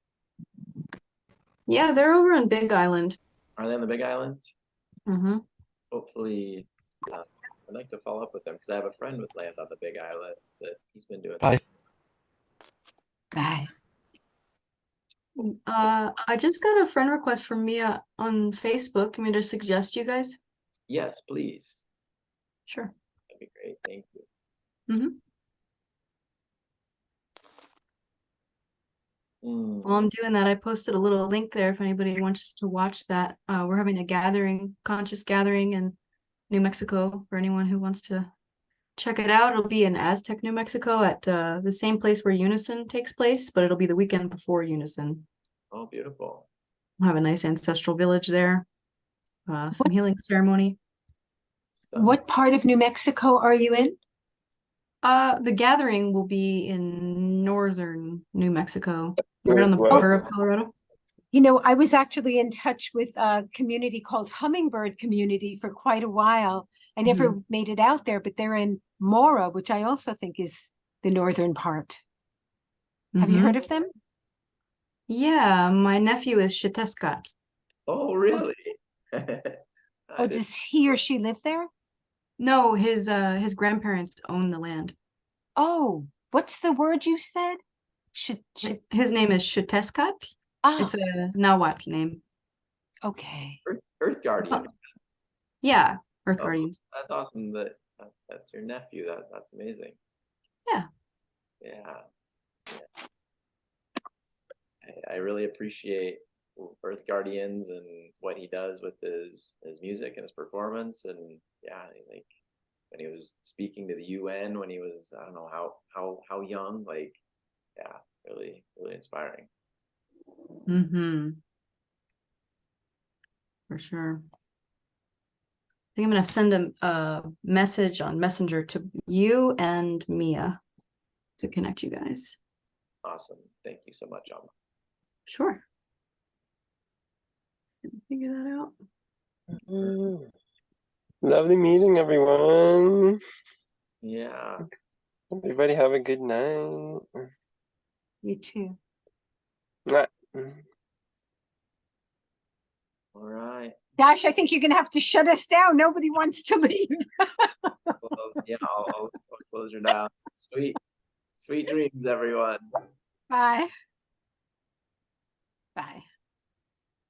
Yeah, they're over on Big Island. Are they on the Big Island? Mm-hmm. Hopefully, I'd like to follow up with them because I have a friend with land on the Big Island that he's been doing. Bye. Bye. I just got a friend request from Mia on Facebook. You want me to suggest you guys? Yes, please. Sure. That'd be great. Thank you. While I'm doing that, I posted a little link there if anybody wants to watch that. We're having a gathering, conscious gathering in New Mexico for anyone who wants to check it out. It'll be in Aztec, New Mexico at the same place where Unison takes place, but it'll be the weekend before Unison. Oh, beautiful. We'll have a nice ancestral village there. Some healing ceremony. What part of New Mexico are you in? The gathering will be in northern New Mexico, right on the border of Colorado. You know, I was actually in touch with a community called Hummingbird Community for quite a while. I never made it out there, but they're in Mora, which I also think is the northern part. Have you heard of them? Yeah, my nephew is Shitescat. Oh, really? Oh, does he or she live there? No, his grandparents own the land. Oh, what's the word you said? His name is Shitescat. It's a Nahuatl name. Okay. Earth Guardians. Yeah, Earth Guardians. That's awesome. That's your nephew. That's amazing. Yeah. Yeah. I really appreciate Earth Guardians and what he does with his music and his performance. And yeah, like when he was speaking to the UN when he was, I don't know how young, like, yeah, really, really inspiring. For sure. I think I'm gonna send a message on Messenger to you and Mia to connect you guys. Awesome. Thank you so much, Alma. Sure. Figure that out. Lovely meeting everyone. Yeah. Everybody have a good night. You too. Mwah. All right. Gosh, I think you're gonna have to shut us down. Nobody wants to leave. Well, yeah, I'll close her down. Sweet dreams, everyone. Bye. Bye.